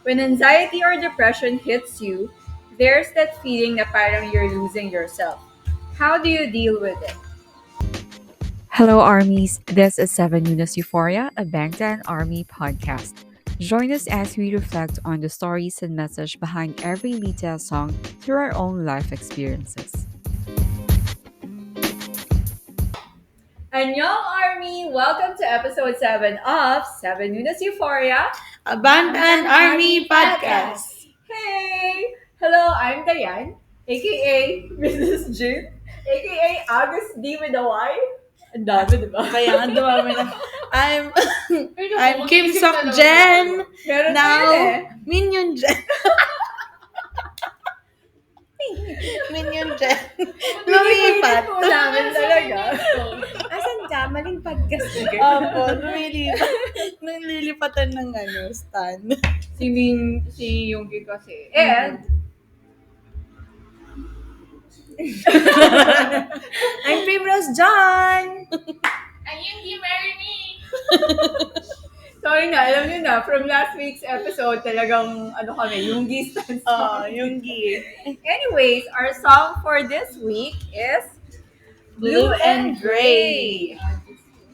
When anxiety or depression hits you, there's that feeling na parang you're losing yourself. How do you deal with it? Hello, Armies. This is Seven News Euphoria, a Bangtan Army podcast. Join us as we reflect on the stories and message behind every Lita song through our own life experiences. Annyeong Army! Welcome to episode 7 of 7 News Euphoria. A Band and Army Podcast. Hey! Hello, I'm Dayan, aka Mrs. June, aka August D with a Y. Ang dami, di ba? Kaya nga dumami na. I'm Kim Sok Jen. Meron pa Now, yun eh. Minion Jen. Minion Jen. Lumipat. Po namin talaga. Asan ka? Maling podcast again. Opo, lumilipat. Nililipatan ng stand. Si Yunggi kasi. And, I'm Primrose John! Ayun, you marry me! sorry na, alam niyo na, from last week's episode, talagang, Yunggi stands for. Yung gi. Anyways, our song for this week is Blue and Gray.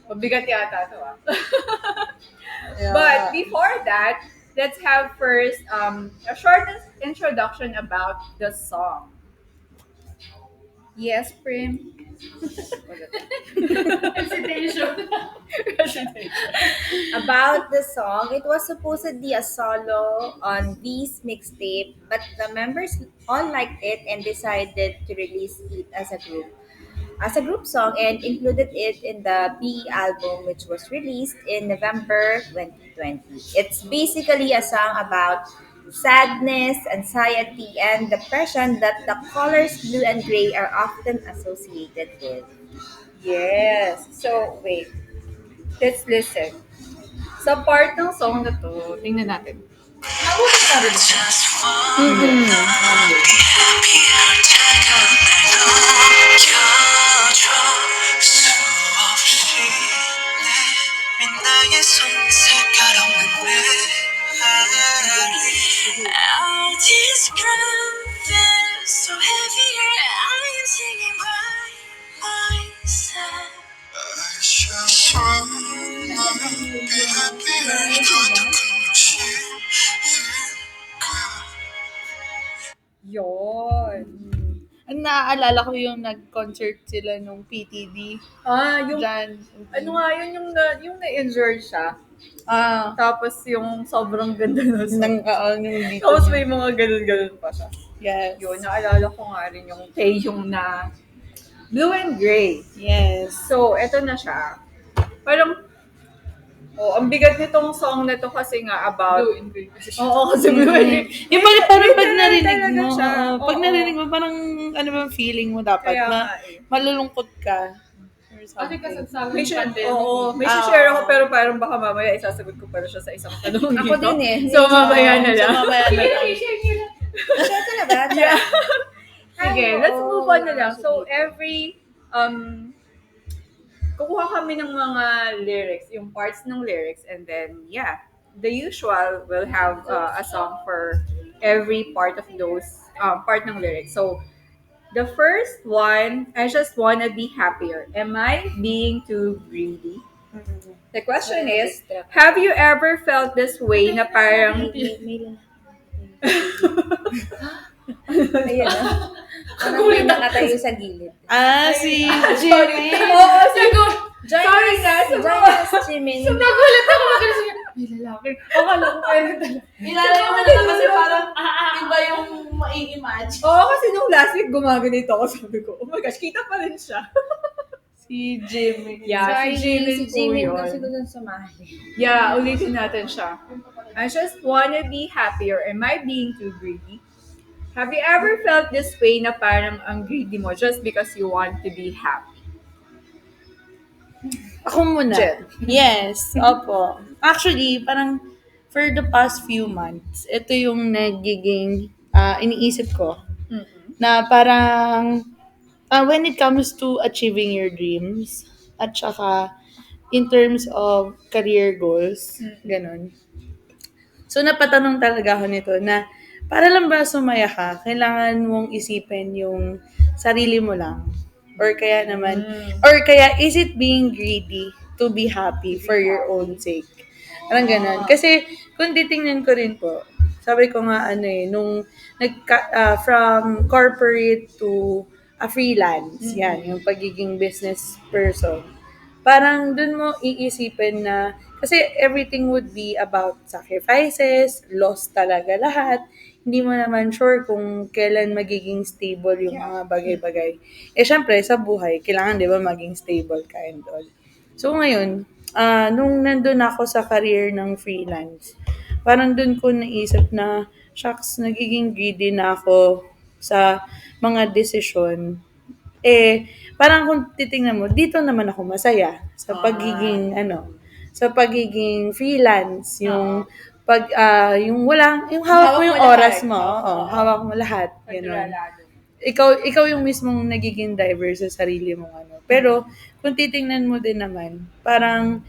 Mabigat yata to Yeah. But before that, let's have first a short introduction about the song. Yes, Prim? Hesitation. About the song, it was supposedly a solo on V's mixtape, but the members all liked it and decided to release it as a group song and included it in the B album, which was released in November 2020. It's basically a song about sadness, anxiety, and depression that the colors blue and gray are often associated with. Yes. So, wait. Let's listen. Sa part ng song na to, tingnan natin. Nakulit ka rin siya. All these feels so heavier. I am singing by myself. I just wanna be happier. Yun. Ang naaalala ko yung nag-concert sila nung PTD. Yung, Diyan. ano nga yun, yung na-injured siya. Ah, Tapos yung sobrang ganda na song. nung dito. Tapos may mga ganun-ganun pa siya. Yes. Yun, naalala ko nga rin yung Taeyong na Blue and Gray. Yes. So, eto na siya. Parang, ang bigat nitong song na to kasi nga about... Blue and green. Oo, kasi Blue and Gray. Yung parang pag Literal narinig talaga mo, siya. pag Oo. narinig mo, parang ano ba feeling mo dapat Kaya na nga eh. malulungkot ka. Or Kasi something. kasagsabi May ng share, pandemic. oo, may Ah, share ako oo. pero parang baka mamaya isasagot ko para siya sa isang tanong Ako dito. din eh. So, mamaya na So, lang. mamaya na lang. Share niyo na. Share ka na ba? Yeah. Sige, Ay, let's oo. move on na lang. So, kukuha kami ng mga lyrics, yung parts ng lyrics, and then, yeah, the usual will have a song for every part of those part ng lyrics. So, the first one, I just wanna be happier. Am I being too greedy? The question is, have you ever felt this way na parang Ayun na. Parang may nakatayo sa gilid. Si Sorry. Jimmy. Oo, Sagot! Sorry na, Join us, Jimin. Nagulat ako magaling siya. May lalaki. Akala ko kayo na talaga. Ilalayo mo na lang kasi parang iba yung mai-imagine. Oo, kasi nung last week gumaganito ako, sabi ko, oh my gosh, kita pa rin siya. Si Jimmy. Yeah, Sorry, si Jimin si po Jimin yun. kasi gusto sumali. Yeah, ulitin natin siya. I just wanna be happier. Am I being too greedy? Have you ever felt this way na parang ang greedy mo just because you want to be happy? Ako muna. Jen. Yes, opo. Actually, parang for the past few months, ito yung nagiging iniisip ko. Na parang when it comes to achieving your dreams at saka in terms of career goals, ganun. So, napatanong talaga ako nito na, para lang ba sumaya ka, kailangan mong isipin yung sarili mo lang? Or kaya naman, or kaya is it being greedy to be happy for your own sake? Parang ganun. Kasi, kung titingnan ko rin po, sabi ko nga nung from corporate to a freelance, yan, yung pagiging business person. Parang dun mo iisipin na, kasi everything would be about sacrifices, loss talaga lahat. Hindi mo naman sure kung kailan magiging stable yung mga bagay-bagay. Eh, syempre, sa buhay, kailangan, di ba, maging stable ka and all. So, ngayon, nung nandun ako sa career ng freelance, parang dun ko naisip na, shucks, nagiging greedy na ako sa mga desisyon. Eh, parang kung titingnan mo, dito naman ako masaya sa pagiging, sa pagiging freelance, yung yung walang, yung hawak mo Hawak mo yung oras lahat. mo, hawak mo lahat, gano'n. Kontrolado. Ikaw yung mismong nagiging driver sa sarili mong Pero, kung titingnan mo din naman, parang,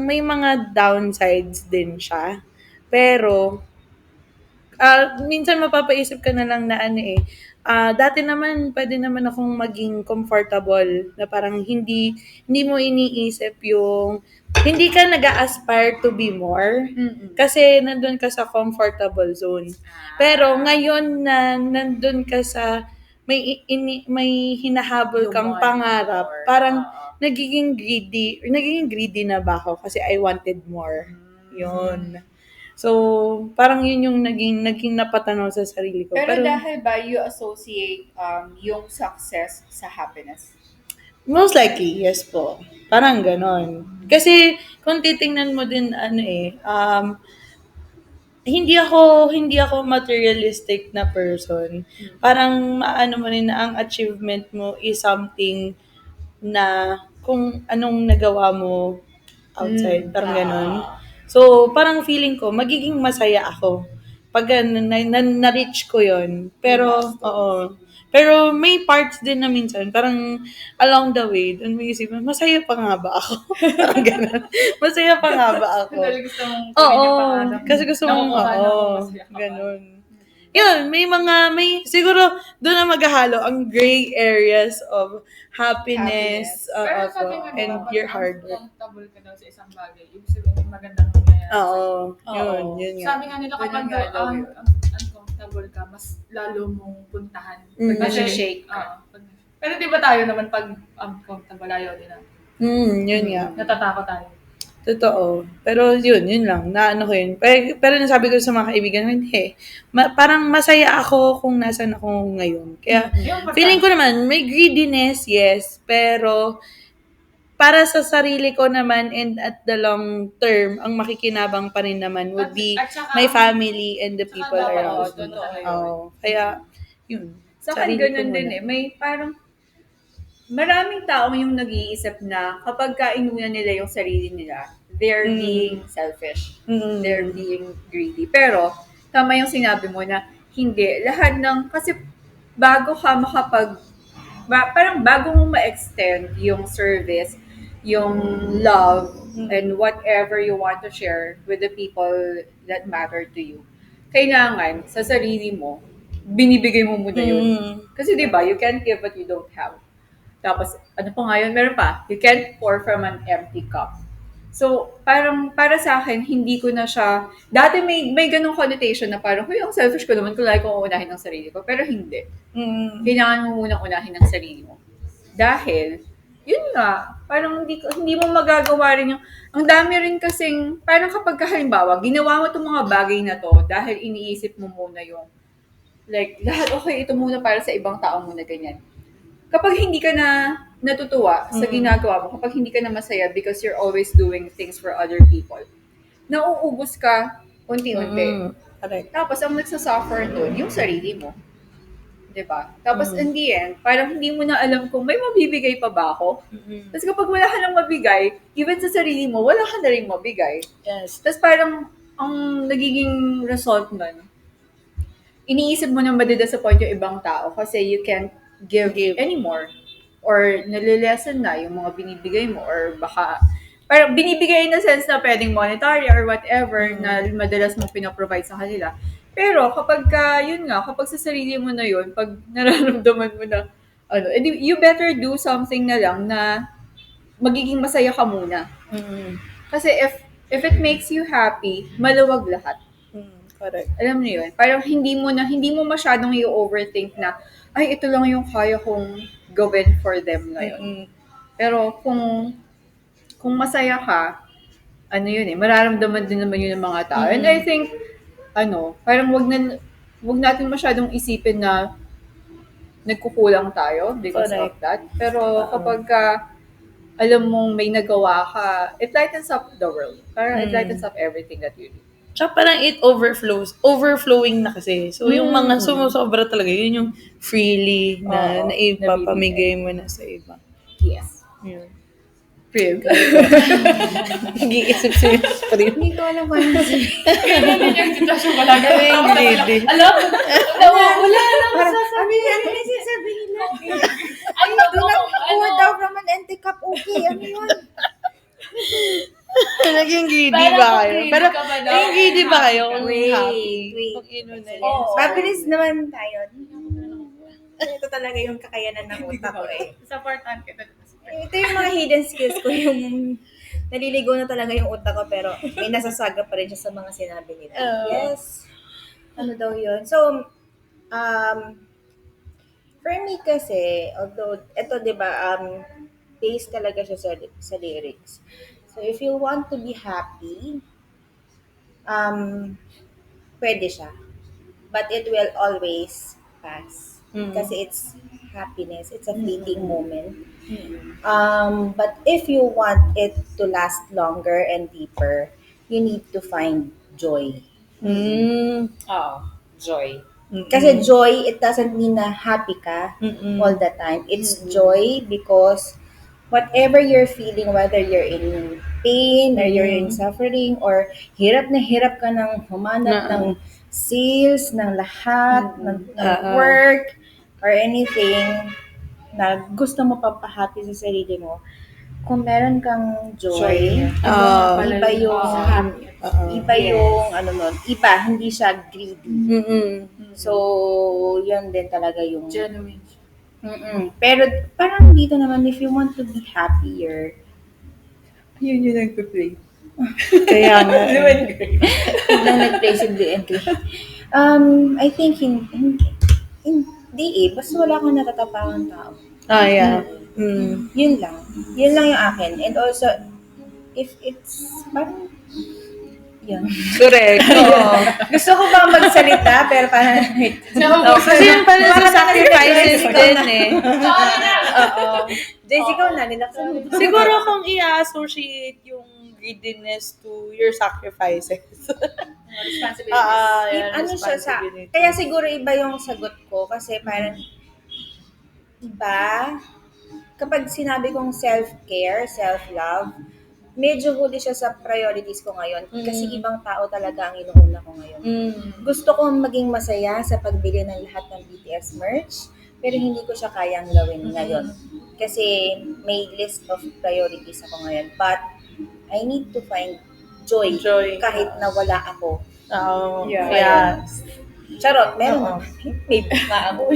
may mga downsides din siya. Pero, minsan mapapaisip ka na lang na dati naman pwede naman akong maging comfortable na parang hindi mo iniisip yung hindi ka nag-aspire to be more kasi nandun ka sa comfortable zone. Pero ngayon na nandun ka sa may hinahabol You kang want pangarap, more. parang nagiging greedy na ba ako kasi I wanted more. Yun. So, parang yun yung naging napatanaw sa sarili ko. Pero dahil ba you associate yung success sa happiness? Most likely, yes po. Parang ganon. Kasi, kung titingnan mo din, hindi ako materialistic na person. Parang, maano mo rin na ang achievement mo is something na kung anong nagawa mo outside. Parang ganon. So, parang feeling ko, magiging masaya ako pag na-reach ko yon. Pero, oo. Pero may parts din na minsan, parang along the way, doon may isipin, masaya pa nga ba ako? Parang gano'n. Masaya pa nga ba ako? Dahil gusto mong Oo, kunin yung pangarap. kasi gusto mong, Nakukuha na oo, masaya ka pa. gano'n. Yun, siguro doon na maghahalo ang gray areas of happiness, Pero sabi nga, and diba, your pag hard work. comfortable ka daw sa isang bagay, ibig sabihin magandang nangyayari. Oo, Oo. yun nga. Sabi nga nila kapag Ganun nga daw yun. uncomfortable ka, mas lalo mong puntahan. Mm. Kasi shake ka. Pero di ba tayo naman pag uncomfortable, ayaw din natin. Yun nga. Natatakot tayo. Totoo. Pero yun lang. Naano ko yun. Pero nasabi ko sa mga kaibigan ko, hindi. Parang masaya ako kung nasan ako ngayon. Kaya, feeling ko naman, may greediness, yes. Pero, para sa sarili ko naman and at the long term, ang makikinabang pa rin naman would be At saka, my family and the saka people dapat, around me. totoo yun. Oo. Kaya, yun. Sa akin, Sarili ko ganun din muna. May parang, maraming tao yung nag-iisip na kapag kainuna nila yung sarili nila, they're being selfish. They're being greedy. Pero, tama yung sinabi mo na hindi. Lahat ng, kasi bago ka parang bago mo ma-extend yung service, yung love, and whatever you want to share with the people that matter to you, kailangan sa sarili mo, binibigay mo muna yun. Kasi di ba, you can't give what you don't have. Tapos, ano pa nga yun? Meron pa, you can't pour from an empty cup. So, parang para sa akin, hindi ko na siya, dati may ganong connotation na parang, huy, ang selfish ko naman, kung lagi ko uunahin ng sarili ko. Pero hindi. Kailangan mo munang unahin ng sarili mo. Dahil, yun nga, parang hindi mo magagawa rin yung, ang dami rin kasing, parang kapag halimbawa, ginawa mo itong mga bagay na to dahil iniisip mo muna yung, like, lahat okay, ito muna para sa ibang tao muna ganyan. Kapag hindi ka na natutuwa sa ginagawa mo, kapag hindi ka na masaya because you're always doing things for other people, nauubos ka unti-unti. Correct. Tapos, ang nagsasuffer doon, yung sarili mo. Diba? Tapos, in the end, parang hindi mo na alam kung may mabibigay pa ba ako. Tapos, kapag wala ka nang mabigay, even sa sarili mo, wala ka na rin mabigay. Yes. Tapos, parang, ang nagiging result nun, iniisip mo na madidisappoint yung ibang tao kasi you can't give anymore. Or nalilesen na yung mga binibigay mo. Or baka, parang binibigay in the sense na pwedeng monetary or whatever na madalas mo pinaprovide sa kanila. Pero yun nga, kapag sa sarili mo na yun, pag nararamdaman mo na, edi you better do something na lang na magiging masaya ka muna. Kasi if it makes you happy, maluwag lahat. Correct. Alam niyo yun? Parang hindi mo masyadong i-overthink na, ay, ito lang yung kaya kong gawin for them ngayon. Pero kung masaya ka, mararamdaman din naman yun ng mga tao. And I think, parang wag natin masyadong isipin na nagkukulang tayo because of that. Pero kapag alam mong may nagawa ka, it lightens up the world. Parang it lightens up everything that you do. Tsaka parang it overflowing na kasi. So, yung mga sumusobra talaga, yun yung freely na naipapamigay mo na sa iba. Yes. Yun. Prim. Nag-iisip siya yung Hindi ko alam kung ano sasabihin. Ganyan yung sitwasyon ko lang. Hindi. Alam, wala lang Parang, sasabihin. ano yung sasabihin natin? Ano Do not pour down from an empty cup, okay? Ano yun? Naging greedy Parang ba kayo? greedy Pero, ka ba daw? naging greedy ba kayo kung Wait. happy? Kung inunan niya. Oo. Mabilis naman tayo. Ito talaga yung kakayanan ng utak ko eh. Supportan kita. Ito yung mga hidden skills ko, yung naliligo na talaga yung utak ko pero may nasasaga pa rin siya sa mga sinabi nila. Yes. Ano daw yun? So, for me kasi, although, ito diba, based talaga siya sa lyrics. So, if you want to be happy, pwede siya. But it will always pass. Kasi it's happiness. It's a fleeting moment. But if you want it to last longer and deeper, you need to find joy. Joy. Kasi joy, it doesn't mean na happy ka all the time. It's joy because whatever you're feeling, whether you're in pain or you're in suffering or hirap na hirap ka ng humanap ng sales, ng lahat, ng work, or anything na gusto mo pampahappy sa sarili mo, kung meron kang joy, iba yung hindi siya greedy. So, yun din talaga yung Genuine. Pero parang dito naman, if you want to be happier, Yun yung nagpe-play. Kaya nga. biglang nag-play si DNK. I think hindi basta wala kang natatapangan tao. Yeah. Yun lang. Yun lang yung akin. And also, if it's, parang, yun. Correct. Gusto ko bang magsalita, pero parang, Kasi yun parang sa sacrifices din eh. Jessica na, nilaksan mo. Siguro kung i-associate yung greediness to your sacrifices. Responsibilities. Ano siya kaya siguro iba yung sagot ko kasi parang iba kapag sinabi kong self-care, self-love, medyo huli siya sa priorities ko ngayon kasi ibang tao talaga ang inuuna ko ngayon. Gusto ko maging masaya sa pagbili ng lahat ng BTS merch, pero hindi ko siya kayang gawin ngayon kasi may list of priorities ako ngayon. But I need to find joy. Kahit na wala ako. Yeah. Charot, meron naman. May buka ako.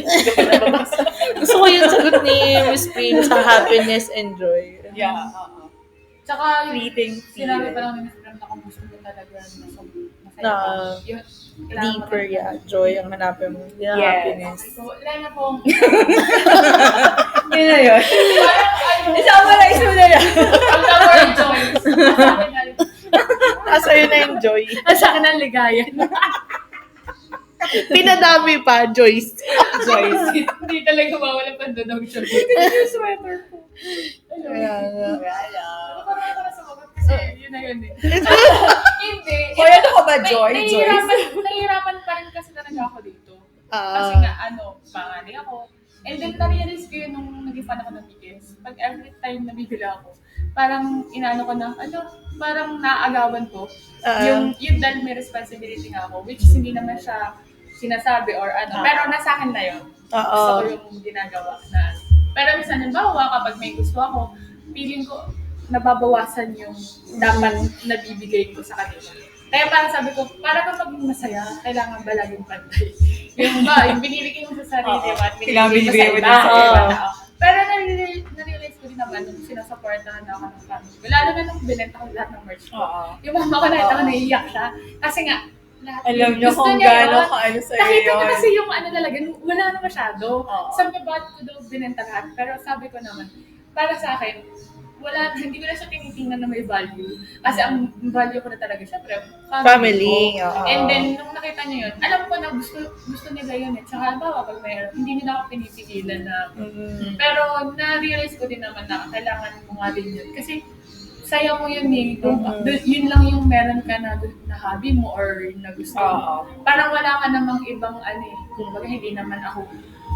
Gusto ko yung sagot ni Miss Prim sa happiness and joy. Yeah. Tsaka, Fleeting sinabi fear. pa lang ni Miss Pram na kung gusto mo talaga masaya Na ka. Yun, kailangan mo deeper, talaga. joy ang hanapin mo. Hindi na Yes. happiness. So, wala na pong, Yun na yun. Isummarize mo na lang. ang word joy. Asa yun na yung joy. Sa akin ang ligaya. Pinadami pa, Joyce. Hindi talaga mawala pa doon ang joy. Yung sweater ko. Ano pa na sumagot kasi yun na yun eh. Hindi. Hoy, ano ka ba, Joy? Nahihirapan pa rin kasi talaga ako dito. Kasi nga, panganay ako. And then, na-realize ko yun nung naging fan ako ng BTS. Pag every time nabibili ako, parang inaano ko na, parang naagawan ko. Yung dahil may responsibility nga ako, which hindi naman siya sinasabi or pero nasa akin na yun. Gusto ko yung ginagawa na. Pero minsan, halimbawa, kapag may gusto ako, feeling ko, nababawasan yung dapat nabibigay ko sa kanila. Kaya parang sabi ko, para ba maging masaya, kailangan ba laging pantay? Yung ba, yung binibigay mo sa sarili mo at binibigay mo sa ibang tao. Pero na-realize ko din naman nung sinasuportahan ako ng family ko. Lalo na nung binenta ko lahat ng merch ko. Yung mama ko nakita ko naiiyak siya. Kasi nga, lahat Alam niyo gusto kung niya gaano yun. ka sa'yo Nakita yun. niya kasi yung ano talaga, wala na masyado. Sabi niya, bakit ko daw binenta lahat? Pero sabi ko naman, para sa akin, hindi ko na siya tinitingnan na may value. Kasi ang value ko na talaga, syempre, Family. ko. And then, nung nakita niyo yun, alam ko na gusto nila yun eh. Tsaka, halimbawa, pag mayroon, hindi nila ako pinipigilan na. Pero, na-realize ko din naman na kailangan mo nga din yun. Kasi, saya mo yun eh. Yun lang yung meron ka na hobby mo or na gusto mo. Parang wala ka namang ibang kumbaga hindi naman ako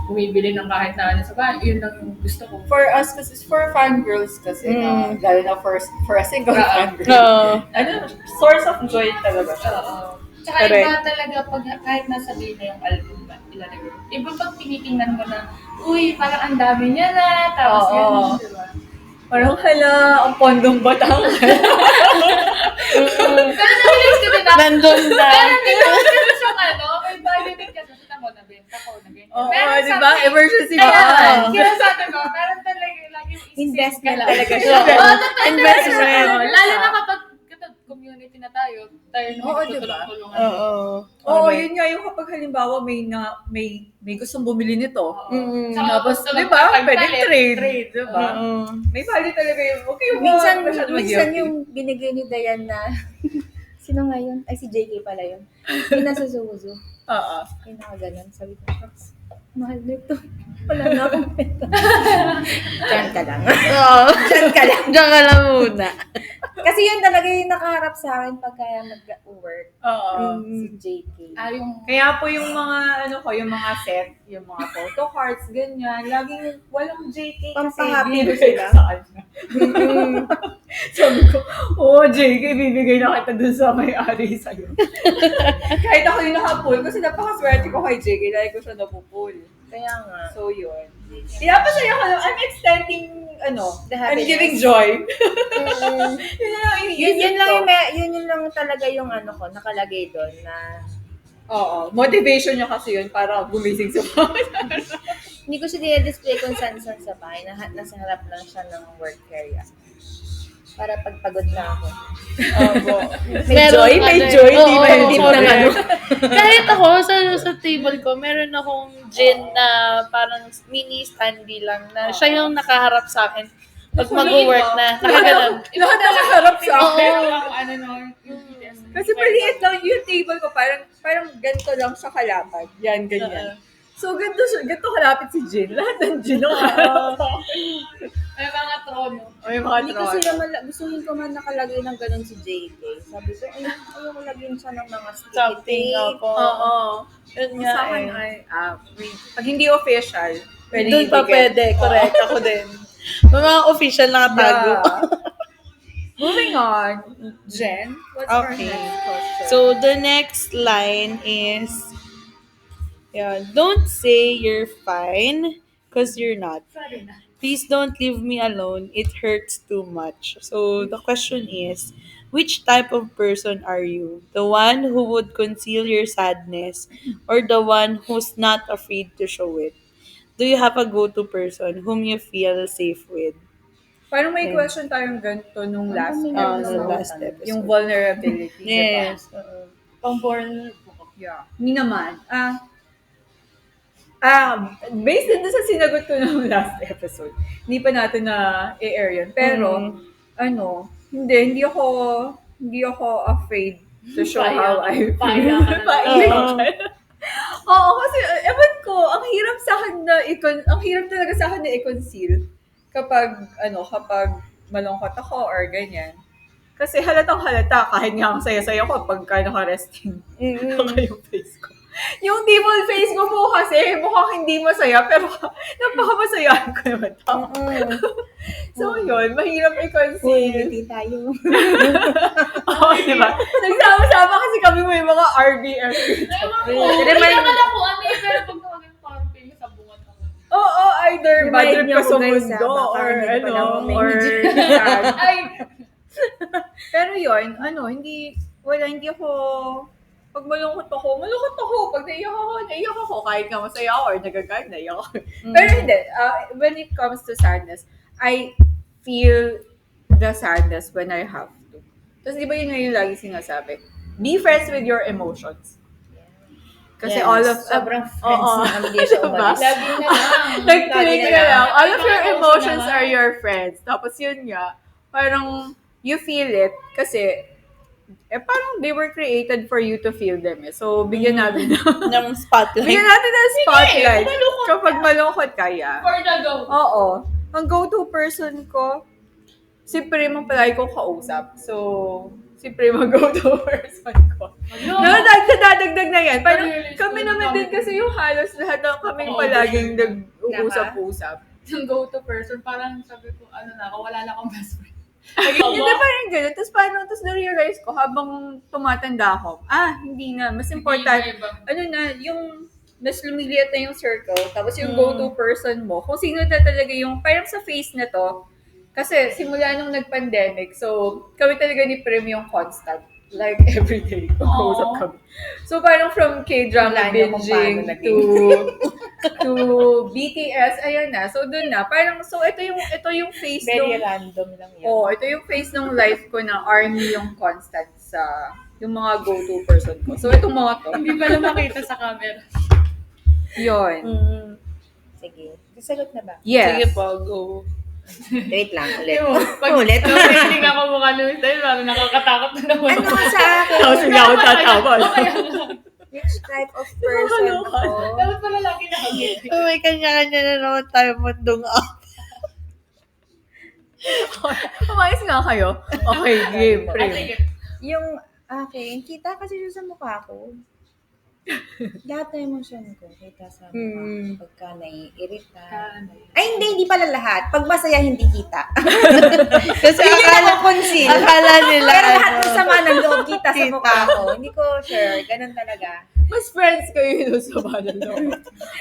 bumibili ng kahit na ano sa bahay. Yun lang yung gusto ko. For us, kasi for fangirls kasi, lalo na for a single fangirl. Source of joy talaga siya. Tsaka iba talaga pag kahit nasa day na yung album ba, ilalagay. Iba pag tinitingnan mo na, uy, parang ang dami niya na, tapos yun, diba? Parang ang pondong Batangas. Pero na-realize ko din na, Nandun na. pero hindi siyang may value din kasi sa mo, nabenta ko, nabenta. Oo, di ba? Emergency Kaya, fund. kaya sabi ko, meron talaga lagi yung Investment ka lang. talaga siya. Investment. Lalo na kapag community na tayo Oo, tutulong-tulungan. Oo, yun nga yung kapag halimbawa may gustong bumili nito. Tapos, di ba? Pwede trade. Di ba? May value talaga yung, okay, Minsan yung binigay ni Dayan na, sino nga yun? Ay, si JK pala yun. Yung nasa Zuzu. Yung nakaganon. Sabi ko, "Shucks, mahal nito. Wala na akong peta." Diyan ka lang. Diyan ka lang. Diyan ka lang muna. Kasi yun talaga yung nakaharap sa akin pagka mag-work. Si JK. Kaya po yung mga, yung mga set, yung mga photo cards, ganyan, laging walang JK kasi Pampahappy mo bibigay sila. sa kanya. Sabi ko, JK, bibigay na kita dun sa may-ari sa'yo. Kahit ako yung nakapull, kasi napakaswerte ko kay JK, dahil ko siya napupull. Kaya nga. So, yun. Pinapasaya ko lang, I'm extending, The I'm happiness. giving joy. Yun lang talaga yung nakalagay doon na Motivation niya kasi yun para gumising sa bahay. hindi ko siya dinidisplay kung saan sa bahay. Nasa harap lang siya ng work area. Para pagpagod na ako. May joy, hindi mo na Kahit ako, sa table ko, meron akong gin na parang mini standee lang na siya yung nakaharap sa akin pag mag-work na. Nakaganon. Lahat na nakaharap sa akin. Kasi Kasi maliit lang yung table ko, parang ganito lang siya kalapad. Yan, ganyan. So, ganito kalapit si Jin. Lahat ng Jin ang may mga trono. may mga Hindi ko sila gustuhin ko man nakalagay ng ganun si JK. Sabi ko, ayaw ko lagyan siya ng mga sticky Something tape. ako. Yun nga Sa akin ay, pag hindi official, pwede Doon pa ibigay. pwede. Correct. Ako din. May mga official nakatago. Moving on, Jen, what's our Okay. next question? So, the next line is, don't say you're fine because you're not. Sorry na. Please don't leave me alone. It hurts too much. So, the question is, which type of person are you? The one who would conceal your sadness or the one who's not afraid to show it? Do you have a go-to person whom you feel safe with? Parang may question tayong ganito nung last episode. Yung vulnerability. Yes. Pang-vulnerable. Yeah. Hindi naman. Based din sa sinagot ko nung last episode, hindi pa natin na i-air yun. Pero, hindi ako afraid to show how I feel. Oo, kasi ewan ko, ang hirap talaga sa akin na i-conceal kapag malungkot ako or ganyan. Kasi halatang halata, kahit nga ang saya-saya ko pagka naka-resting yung face ko. Yung default face ko po kasi mukhang hindi masaya, pero napaka-masayaan ko naman. So yun, mahirap i-conceal. Hindi tayo. Oo, diba? Nagsama-sama kasi kami may mga RBF. Hindi naman ako pero pag nakaging parang sa bungat ako. Oo, either bad Remind trip niyo ka ako, sa guys, mundo baka or hindi pa lang ako may or medyo- sad. Ay, Pero yun, hindi ako, pag malungkot ako. Pag naiyak ako. Kahit nga masaya ako or nagagalit, naiyak ako. Pero hindi, when it comes to sadness, I feel the sadness when I have to. Tapos di ba yun nga yung lagi sinasabi? Be friends with your emotions. Kasi Yes. all of, Sobrang friends oo. na kami dito sa Diba? umalis. lagi na lang. Nag-click Lagi na na lang. All of Mga your emotion emotions naman. are your friends. Tapos yun nga, parang you feel it kasi parang they were created for you to feel them eh. So, bigyan natin ng spotlight. bigyan natin ng spotlight. kung malungkot Kapag malungkot kaya. For the go. Oo. Ang go-to person ko, si Prim ang palagi kong kausap. So, si Prim ang go-to person ko. No, dadagdag na yan. Parang kami naman din kasi yung halos lahat ng kaming palaging nag-uusap-usap. Yung go-to person, parang sabi ko, wala na akong best friend. Hindi parang gano'n. Tapos na-realize ko habang tumatanda ako, hindi na. Mas important, yung mas lumiliit na yung circle, tapos yung go-to person mo, kung sino na talaga yung, parang sa phase na to, kasi simula nung nag-pandemic, so kami talaga ni Prim yung constant. Like, everyday, mag-usap kami. So, parang from K-drama Wala niyo kung binging paano to BTS, ayan na. So, dun na. Parang, so, ito yung phase Very nung, random lang yan. ito yung phase ng life ko na army yung constant sa, yung mga go-to person ko. So, itong mga to. Hindi pala makita sa camera. Yun. Sige. Sasagot na ba? Yes. Sige po, go. Wait lang, ulit. Pag Ulit. training ako mukha Luis dahil parang nakakatakot na naman. Ano sa akin? Tapos hindi ako tatawa. Which type of person ako? Dapat pala lagi nakangiti. May kanya-kanya na naman tayo mundong up. Umayos nga kayo. Okay, game. Prim. Yung akin, kita kasi siya sa mukha ko. Lahat ng emosyon ko, kita sa mukha ko. Pagka naiirita. Ay, hindi pala lahat. Pag masaya, hindi kita. Kasi Hindi na ko conceal. akala nila, Pero lahat ng sama ng loob, kita sa mukha ko. Hindi ko sure. Ganun talaga. Mas friends kayo yun sa bad loob.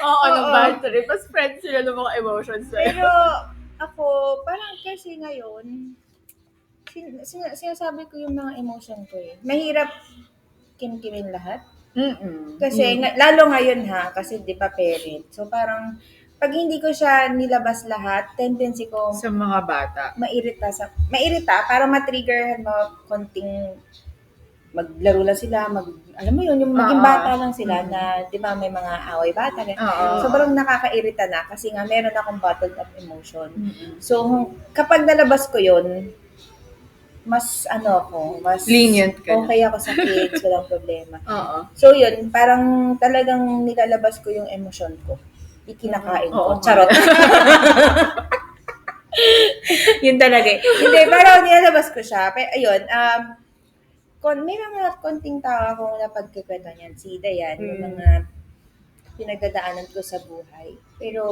Oo, ng bad trip. Mas friends sila ng mga emotions sa'yo. Pero ako, parang kasi ngayon, sinasabi ko yung mga emotion ko eh. Mahirap kimkimin lahat. Kasi, lalo ngayon kasi di pa parent. So parang, pag hindi ko siya nilabas lahat, tendency ko Sa mga bata. mairita, para matrigger konting maglaro lang sila, alam mo yun, yung maging bata lang sila na, di ba, may mga away bata. Sobrang nakakairita na kasi nga meron akong bottled up emotion. So, kapag nalabas ko yun, mas mas Lenient ka na. okay ako sa kids, walang problema. Oo. So yun, parang talagang nilalabas ko yung emosyon ko. Ikinakain ko. Oo. Charot. Yun talaga eh. Hindi, pero nilalabas ko siya. Pero ayun, may mga konting tao akong napagkikwento niyan. Si Dayan, yung mga pinagdadaanan ko sa buhay. Pero,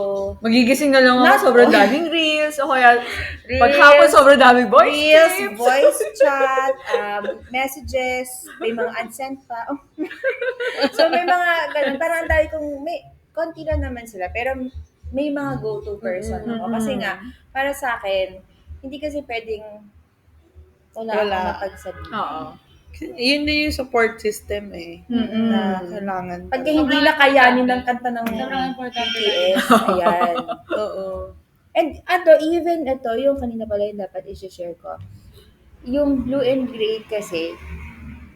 Magigising na lang Not ako, sobrang all. daming reels, o kaya Reels, paghapon sobrang daming voice Reels, tips. voice chat, messages, may mga unsent pa. So, may mga ganun. Parang ang dami kong, konti lang naman sila, pero may mga go-to person ako. Kasi nga, para sa akin, hindi kasi pwedeng wala akong Wala. mapagsabihin. Oo. Yun din yung support system eh. Na kailangan. Pagka hindi na kayanin ng kanta ng Sobrang importante. BTS, ayan. Oo. And even ito, yung kanina pala yung dapat i-share ko. Yung blue and gray kasi,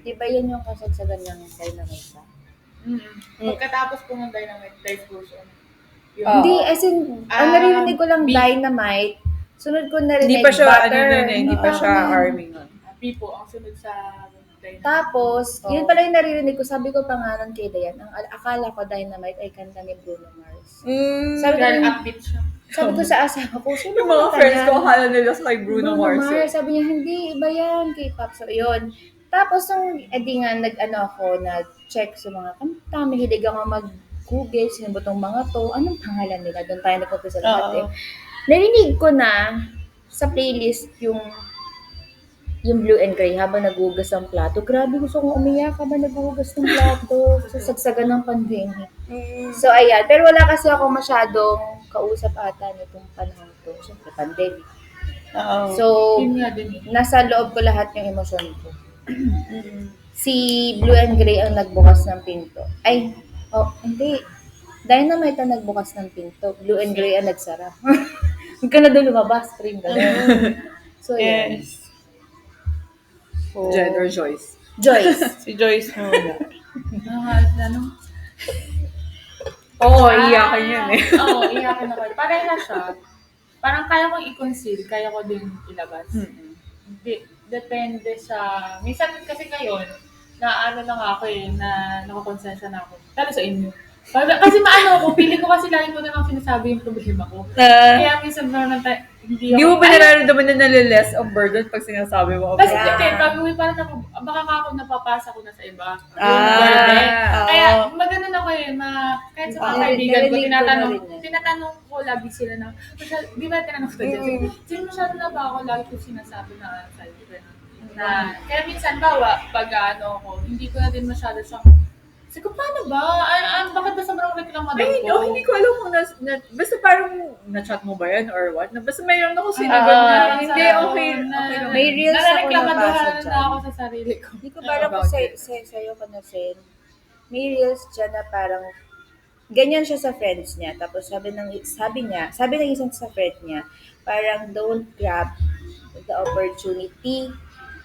di ba yun yung kasagsagan ng Dynamite? Pagkatapos po ng Dynamite, Dice Goes On. Hindi, as in, ang naririnig ko lang B. Dynamite, sunod ko narinig Hindi pa siya, Butter. hindi pa siya army nun. People, ang sunod sa Dynamite. Tapos, yun pala yung naririnig ko, sabi ko pangalan kay Dayan, ang akala ko Dynamite ay kanta ni Bruno Mars. Sabi ko, Girl, upbeat siya. sabi ko sa asawa ko, sino Yung mga kanta friends yan? ko, akala nila sa kay Bruno Mars. Sabi niya, hindi, iba yan, K-pop. So, yun. Tapos, nung, nga, nag-check sa mga kanta, mahilig ako mag-google, sino ba tong mga to, anong pangalan nila? Doon tayo nag-umpisa lahat eh. Narinig ko na sa playlist yung blue and gray habang nagugas ng plato. Grabe, gusto kong umiyak habang nagugas ng plato sa sagsagan ng pandemic. So, ayan. Pero wala kasi ako masyadong kausap ata nitong panahon to. Siyempre, pandemic. Oo. So, Yun nga din. nasa loob ko lahat yung emosyon ko. Si Blue and Gray ang nagbukas ng pinto. Ay, hindi. Dynamite ang nagbukas ng pinto. Blue and Gray ang nagsara. Huwag ka na doon lumabas. Ring gano'n. So, yan. Yes. So, Jen or Joyce? Joyce. si Joyce muna. Ano? Oo, iyakan yun eh. Oo, iyakin ako. Pareha siya. Parang kaya kong i-conceal, kaya ko din ilabas. Depende sa... Minsan kasi ngayon, na ano lang ako na nakakonsensya na ako. Lalo sa inyo. Kasi maano ako, pili ko kasi lagi ko na lang sinasabi yung problema ko. Kaya minsan naman hindi Hindi mo ba nararamdaman na naliless ang burden pag sinasabi mo? Kasi Okay. gagawin parang ako, baka ako napapasa ko na sa iba. oo. Kaya maganda ako kahit sa mga kaibigan ko, Narinig ko na rin yan. tinatanong ko lagi sila na, di ba tinanong ko dyan, sino masyado na ba ako lagi ko sinasabi na kaya minsan pag ako, hindi ko na din masyado siyang, sabi ko, paano ba? Bakit ba sobrang reklamo daw Ay, ko? no, hindi ko alam kung basta parang na-chat mo ba yan or what? Basta mayroon ako Hindi, sinagot na, hindi, okay lang. May reels ako Nare-reklamaduhan nabasa na dyan. ako sa sarili ko. Hindi ko parang kung sa'yo ko na, Sen. May reels dyan na parang ganyan siya sa friends niya. Tapos sabi ng isang sa friend niya, parang don't grab the opportunity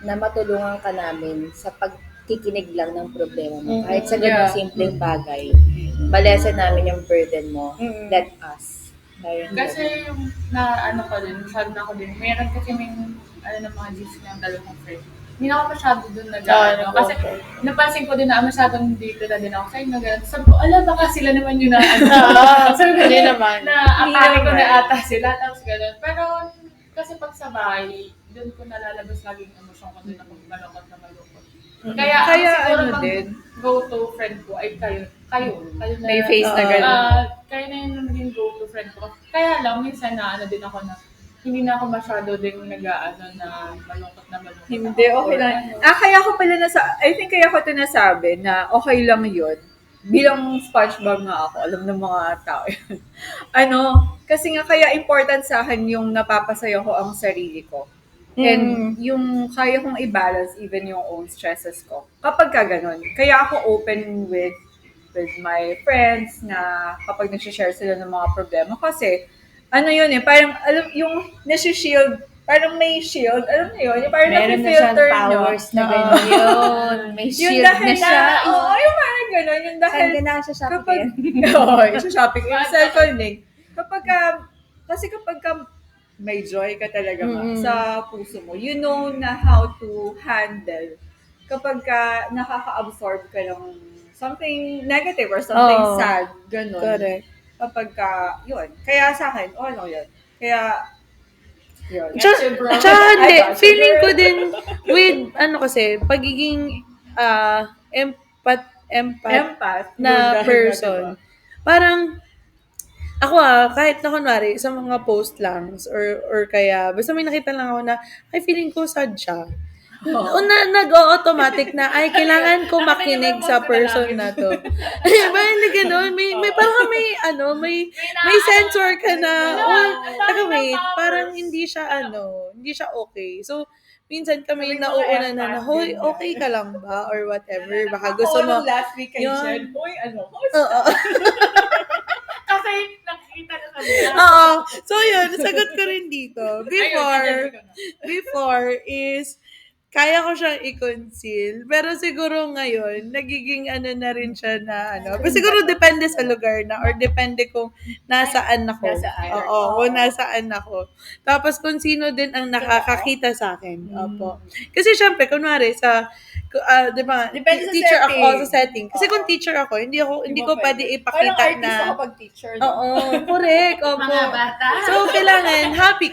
na matulungan ka namin sa pagkikinig lang ng problema mo. Kahit sa ganung simpleng bagay, balesa namin yung burden mo. Let us. Parang Kasi yung ko din, masyado na ako din. Meron kasi may ng mga GC ng dalawang friend. Hindi na ako masyado dun Kasi napansin ko din na masyadong dito na din ako sa inyo. Sabi ko, baka sila naman yun na sabi ko Hindi naman. na akala ko na ata sila. Tapos gano'n. Pero kasi pag sa bahay, doon ko nalalabas lagi yung emosyon ko doon ako malungkot na malungkot. Kaya siguro ano pag din? go-to friend ko ay kayo na, May face na gano'n. kayo na yung naging go-to friend ko. Kaya lang, minsan na din ako na, hindi na ako masyado din na malungkot na malungkot. Hindi, ako. okay lang. Kaya ko pala I think kaya ko ito nasabi na okay lang yun. Bilang SpongeBob nga ako, alam ng mga tao yun. Kasi nga kaya important sa akin yung napapasaya ko ang sarili ko. And yung kaya kong i-balance even yung own stresses ko. Kapag ka ganun. Kaya ako open with my friends na kapag nag-share sila ng mga problema. Kasi, parang, alam, yung nasi-shield, parang may shield, alam mo yun, yung parang meron na siyang napi-filter nyo. powers na gano'n yun. May Yung shield dahil na siya. yung parang gano'n, yung dahil, Saan ka na siya shopping? kapag, isa shopping, yung cellphone link, kasi kapag may joy ka talaga sa puso mo, you know na how to handle kapag nakaka-absorb ka ng something negative or something sad, gano'n. Correct. Kapag yun. Kaya sa akin, yun. Kaya, yun. Tsaka hindi, feeling ko din with, kasi, pagiging empath na person. Parang, ako kahit na kunwari, sa mga post lang, or kaya, basta may nakita lang ako na, ay, feeling ko sad siya. Nag-automatic na, ay, kailangan ko makinig sa person na to. Ba, hindi ganun. May parang may sensor ka na, wait, parang hindi siya okay. So, minsan kami nauuna na, hoy, okay ka lang ba? Or whatever, baka gusto mo. last week kay Yun. Jen, Oo. Kasi nakikita na kami. Oo. So, yun, sagot ko rin dito. Before is, kaya ko siyang i-conceal. Pero siguro ngayon, nagiging na rin siya na Pero siguro depende sa lugar na or depende kung nasaan ako. Kung nasaan ako. Tapos kung sino din ang nakakakita sa akin. Opo. Kasi syempre, kunwari di ba, Depende sa teacher setting. ako sa setting. Kasi kung teacher ako, hindi ko pwede ipakita parang na artist ako pag teacher. Oo, correct. Opo. Mga bata. So, kailangan happy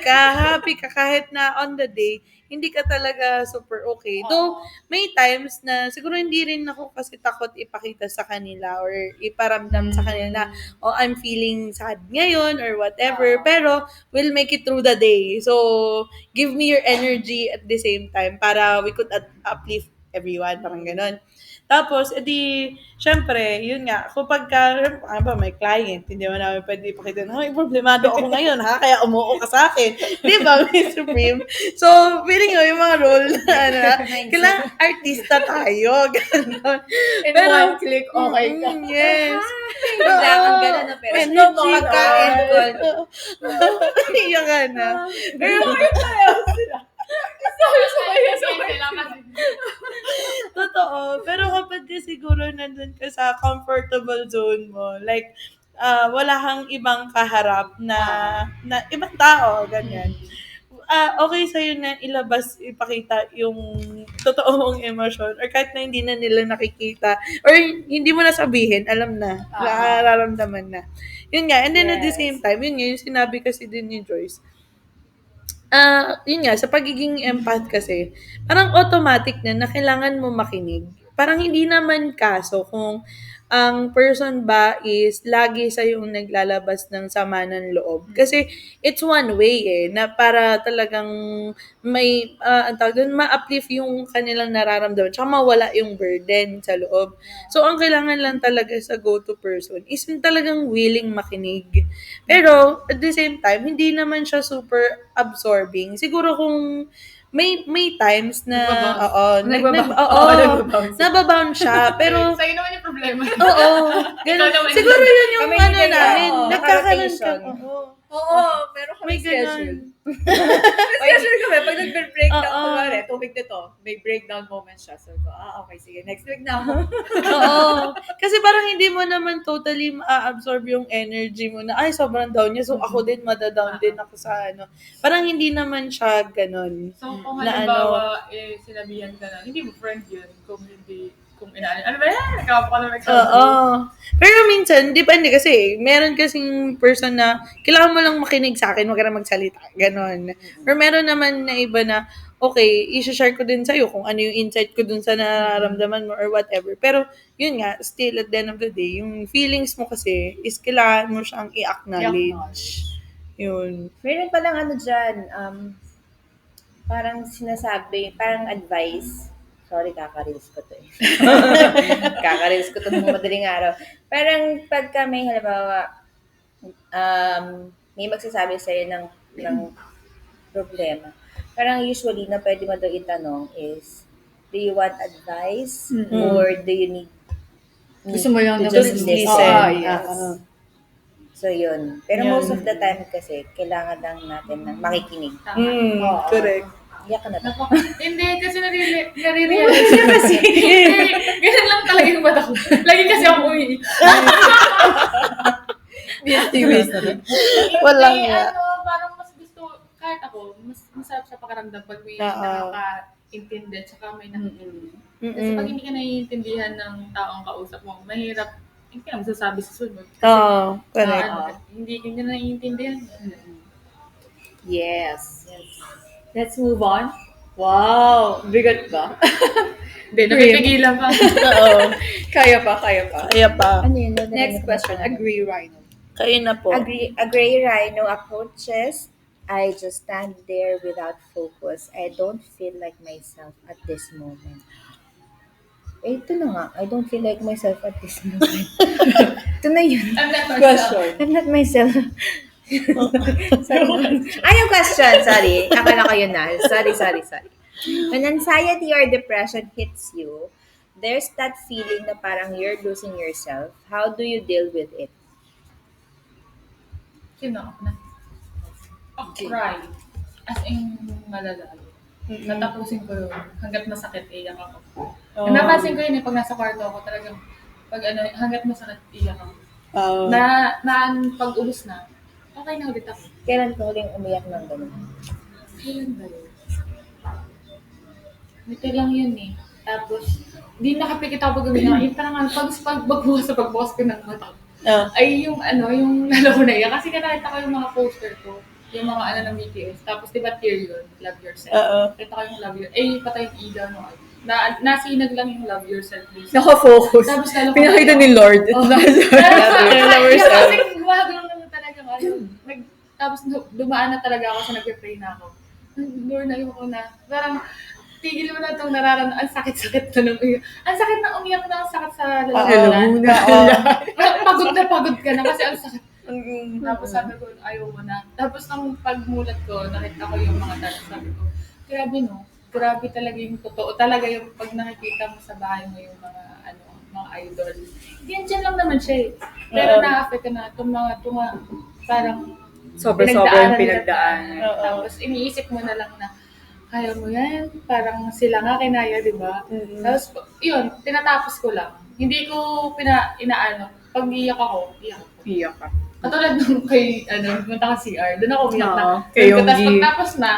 ka kahit na on the day, hindi ka talaga super okay. Though, may times na siguro hindi rin ako kasi takot ipakita sa kanila or iparamdam sa kanila na, I'm feeling sad ngayon or whatever. Pero, we'll make it through the day. So, give me your energy at the same time para we could uplift everyone. Parang ganun. Tapos, edi, syempre, yun nga, kapag may client, hindi mo namin pwede ipakita na, problemado ako ngayon, ha? Kaya umuo ka sa akin. Di ba, Miss Supreme? So, feeling ko, yung mga role na, kailangan artista tayo. Ganon. In one click, okay ka. Yes. Kailangan gano'n na pero Energy, pagka-end call. Iyan ka na. Pero, totoo. Pero kapag ka siguro nandun ka sa comfortable zone mo, like, wala kang ibang kaharap na ibang tao, ganyan. Okay sa'yo na ilabas, ipakita yung totoo mong emosyon or kahit na hindi na nila nakikita or hindi mo na sabihin, alam na, nararamdaman na. Yun nga, and then at the same time, yun nga, yung sinabi kasi din ni Joyce, yun nga, sa pagiging empath kasi, parang automatic na kailangan mo makinig. Parang hindi naman kaso kung ang person ba is lagi sa yung naglalabas ng sama ng loob. Kasi it's one way na para talagang may, ang tawag doon, ma-uplift yung kanilang nararamdaman tsaka mawala yung burden sa loob. So, ang kailangan lang talaga sa go-to person is yung talagang willing makinig. Pero, at the same time, hindi naman siya super absorbing. Siguro kung may times na nababound siya, pero Sa'yo naman yung problema. oo, ganun. Ikaw naman Siguro yun yung Kami ano hindi ganyan. namin, Oo, nagkakaroon ka. naka-rotation. Oo, pero May kami schedule. ganun. Schedule kami. Pag nag-breakdown, Oo. kumari, 2 week na to, may breakdown moment siya. So, okay, sige, next week na ako. Oo. Kasi parang hindi mo naman totally ma-absorb yung energy mo na, ay, sobrang down niya. So, ako din, madadown din ako sa ano. Parang hindi naman siya ganun. So, kung Na halimbawa, sinabihan ka na, hindi mo friend yun, kung inaalin. Ano ba yan? Nagkapa ka na Oo. Pero minsan, depende kasi, meron kasing person na kailangan mo lang makinig sa akin, wag ka na magsalita. Ganon. Or meron naman na iba na, okay, i-share ko din sa'yo kung ano yung insight ko dun sa nararamdaman mo or whatever. Pero, yun nga, still at the end of the day, yung feelings mo kasi is kailangan mo siyang i-acknowledge. Yun. Meron palang ano dyan, parang sinasabi, parang advice. Sorry, kaka-reels ko to eh. Kaka-reels ko to ng madaling araw. Parang pagka may halimbawa, may magsasabi sa'yo ng problema. Parang usually na pwede mo daw itanong is, do you want advice? Or do you need Gusto mo yung to just listen? yes. So, yun. Pero most of the time kasi, kailangan lang natin ng makikinig. Correct. Iyak ka na ba? Hindi, kasi nare-realize niya kasi. Ganun lang talaga yung mata ko. Lagi kasi ako umiiyak. Walang Hindi, nga. parang mas gusto, kahit ako, mas masarap sa pakiramdam pag may nakaka-intindi at saka may nakikinig. Kasi pag hindi ka naiintindihan ng taong kausap mo, mahirap, hindi ka masasabi sa sunod. Oo, correct. Hindi ka na naiintindihan. Yes. Let's move on. Wow, bigat ba? Hindi, napipigilan pa. Oo. Kaya pa. Kaya pa. Ano yun? Next question, agree, Rhino. Kayo na po. A gray rhino approaches. I just stand there without focus. I don't feel like myself at this moment. Ito na nga. I don't feel like myself at this moment. Ito na yun. I'm not Question. I'm not myself. Yung question. Sorry. Akala ko yun na. Sorry. When anxiety or depression hits you, there's that feeling na parang you're losing yourself. How do you deal with it? Sino ako na? Cry. As in, malala. Natapusin ko yun. Hanggat masakit, iyak ako. Napansin ko yun pag nasa kwarto ako, talagang, hanggat masakit, iyak ako. Pag-ubos na, okay na ulit ako. Kailan ka huling umiyak ng ganun? Kailan ba yun? Ito lang yun eh. Tapos, di nakapikit ako pag umiyak. Yung parang pagbukas ko ng mata. Ay yung lalo ko na iyak. Kasi nakita ko yung mga poster ko. Yung mga ng BTS. Tapos diba tear yun? Love yourself. Nakita ko yung love yourself. Patay yung ilaw no. Nasinag lang yung love yourself. Please. Naka-focus. Tapos lalo ko Pinakita ni Lord. It's not Love yourself. Kasi gumagano naman talaga ako. Tapos dumaan na talaga ako sa nagpe-pray na ako. Lord, ayoko na. Parang, tigil mo na itong nararamdaman. Ang sakit-sakit na nung umiyak. Ang sakit na umiyak na, ang sakit sa Lalamunan. Pagod na pagod ka na kasi ang sakit. Tapos sabi ko, ayaw mo na. Tapos nung pagmulat ko, nakita ko yung mga talas. Sabi ko, grabe no. Grabe talaga yung totoo. Talaga yung pag nakikita mo sa bahay mo yung mga idol. Yan dyan lang naman siya eh. Pero na-affect ka na itong mga parang Sobrang nila pinagdaan. tayo. Tapos iniisip mo na lang na, kaya mo yan, parang sila nga kinaya, di ba? Tapos yun, tinatapos ko lang. Hindi ko inaano. Pag iyak ako, iyak ako. Iyak ka. Katulad nung kay, punta ka CR, doon ako umiyak na. Oo, kay Tapos Yonggi. pagtapos na,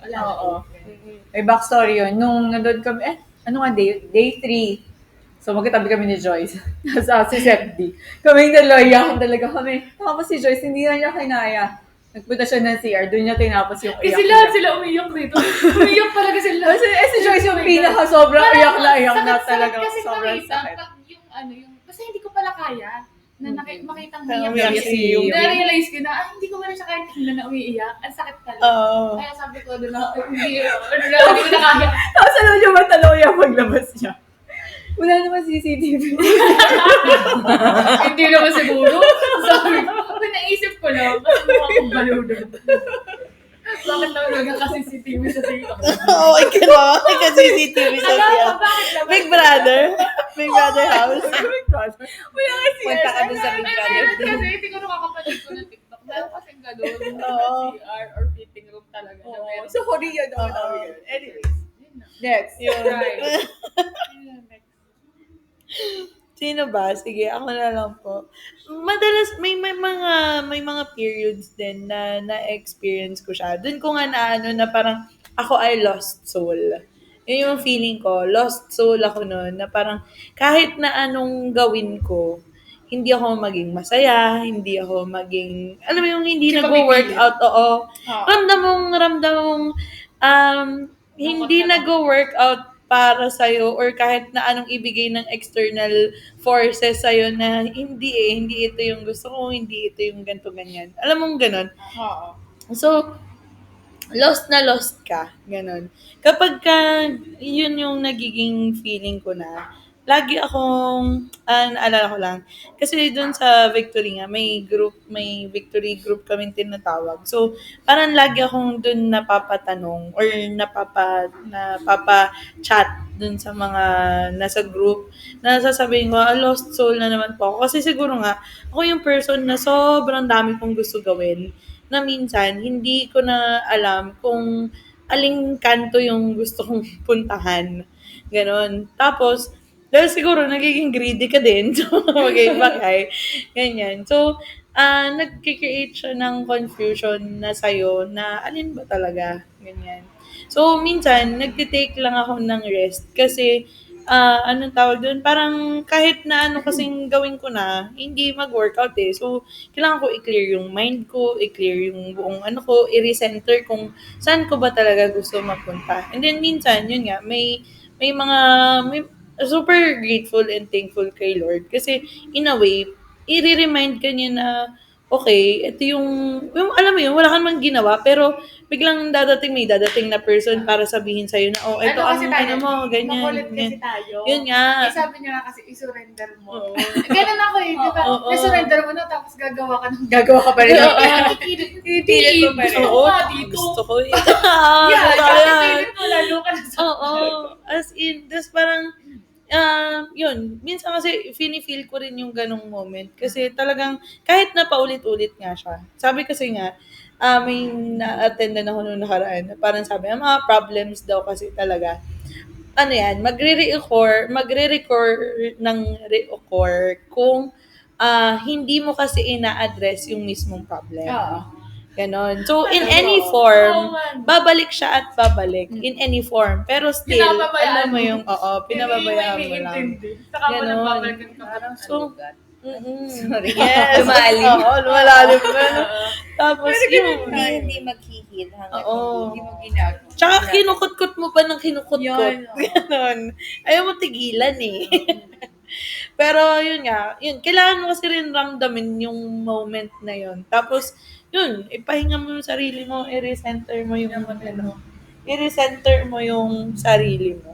wala na. Oo. May backstory yun. Nung nandun kami, ano nga, day 3. So, magkatabi kami ni Joyce. Nasa si Sep D. Kaming dalawa, iyakan talaga kami. Tapos si Joyce, hindi na niya kinaya. Nagpunta siya ng CR, doon niya tinapos yung iyak Kasi lahat sila umiyak dito. Umiyak talaga sila. Si Joyce yung pinaka sobrang iyak na talaga. Kasi Sobrang makita, sakit. kasi hindi ko pala kaya na makitang Umiyak umiyak si Yonggi. Na-realize ko na, hindi ko pala siya kaya tingnan na umiiyak. Ang sakit pala. Oo. Kaya sabi ko, hindi ko na kaya. Tapos ano niya matalo yung paglabas niya. Wala naman CCTV. Hindi naman siguro. Sabi ko, naisip ko lang. Kasi mukha akong baliw doon. Bakit naman nagka-CCTV sa TikTok? Oo, ikaw. Ika-CCTV sa Alam siya. mo, bakit naman? Big Brother. Big Brother house. Wala nga CR. Punta ka dun sa Big Brother. Kasi hindi ko nakakapanood ko ng TikTok. Dahil kasi gano'n. Oo. CR or fitting room talaga. na meron. So, Korea daw namin. Anyways. Next. Yun. Right. Sino ba? Sige, ako na lang po. Madalas may mga periods din na na-experience ko siya. Doon ko nga na parang ako ay lost soul. Yun yung feeling ko, lost soul ako noon, na parang kahit na anong gawin ko, hindi ako maging masaya, hindi ako maging, alam mo yung hindi Hindi ka nag-workout, oo. Ah. Ramdam mong, hindi nag-workout para sa'yo or kahit na anong ibigay ng external forces sa'yo na hindi ito yung gusto ko, hindi ito yung ganito ganyan. Alam mong ganon. Oo. So, lost na lost ka. Ganon. Kapag yun yung nagiging feeling ko na, lagi akong, naalala ko lang, kasi dun sa Victory nga, may Victory group kaming tinatawag. So, parang lagi akong dun napapatanong or napapa-chat dun sa mga nasa group na sasabihin ko, lost soul na naman po ako. Kasi siguro nga, ako yung person na sobrang dami kong gusto gawin na minsan hindi ko na alam kung aling kanto yung gusto kong puntahan. Ganon. Tapos, dahil siguro nagiging greedy ka din. So, bagay. Ganyan. So, nagkikreate siya ng confusion na sa'yo na alin ba talaga. Ganyan. So, minsan, nagtitake lang ako ng rest kasi anong tawag doon, parang kahit na ano kasing gawin ko na, hindi mag-workout eh. So, kailangan ko i-clear yung mind ko, i-clear yung buong ano ko, i-recenter kung saan ko ba talaga gusto mapunta. And then, minsan, yun nga, may super grateful and thankful kay Lord. Kasi, in a way, i-remind ka niya na, okay, ito yung alam mo yun, wala kang man ginawa, pero biglang may dadating na person para sabihin sa'yo na, ito ano mo, ganyan. Makulit kasi ganyan. tayo. Yun nga. Sabi niya nga kasi, i-surrender mo. Oo. Ganun ako eh, di ba? Oo. I-surrender mo na, tapos gagawa ka ng Gagawa ka pa rin. Pipilit mo pa rin. Oo, Oo, dito. gusto ko yun. Yeah, Totoo yan. pipilit mo, lalo ka na sa... Oo. As in, das parang, yun, minsan kasi feel ko rin yung ganong moment. Kasi talagang, kahit na paulit-ulit nga siya. Sabi kasi nga, may na-attendan ako nung nakaraan. Parang sabi, mga problems daw kasi talaga. Ano yan, magre-reoccur ng reoccur kung hindi mo kasi ina-address yung mismong problem. Ganon. So, in any form, babalik siya at babalik. In any form. Pero still, Pinababayaan alam mo mo. yung, pinababayaan mo lang. Saka mo Ganon. nagbabalikan ka. So, Sorry. yes. Lumalim. Oo, lumalalim ka. Tapos, yun. Hindi maghihil hanggang Oo. hindi mo ginagawa. Tsaka kinukutkot mo pa ng kinukutkot. Yun. Ganon. Ayaw mo tigilan eh. Pero yun nga, kailangan mo kasi rin ramdamin yung moment na yun. Tapos, yun, ipahinga mo yung sarili mo, i-recenter mo yung ano. i-recenter mo yung sarili mo.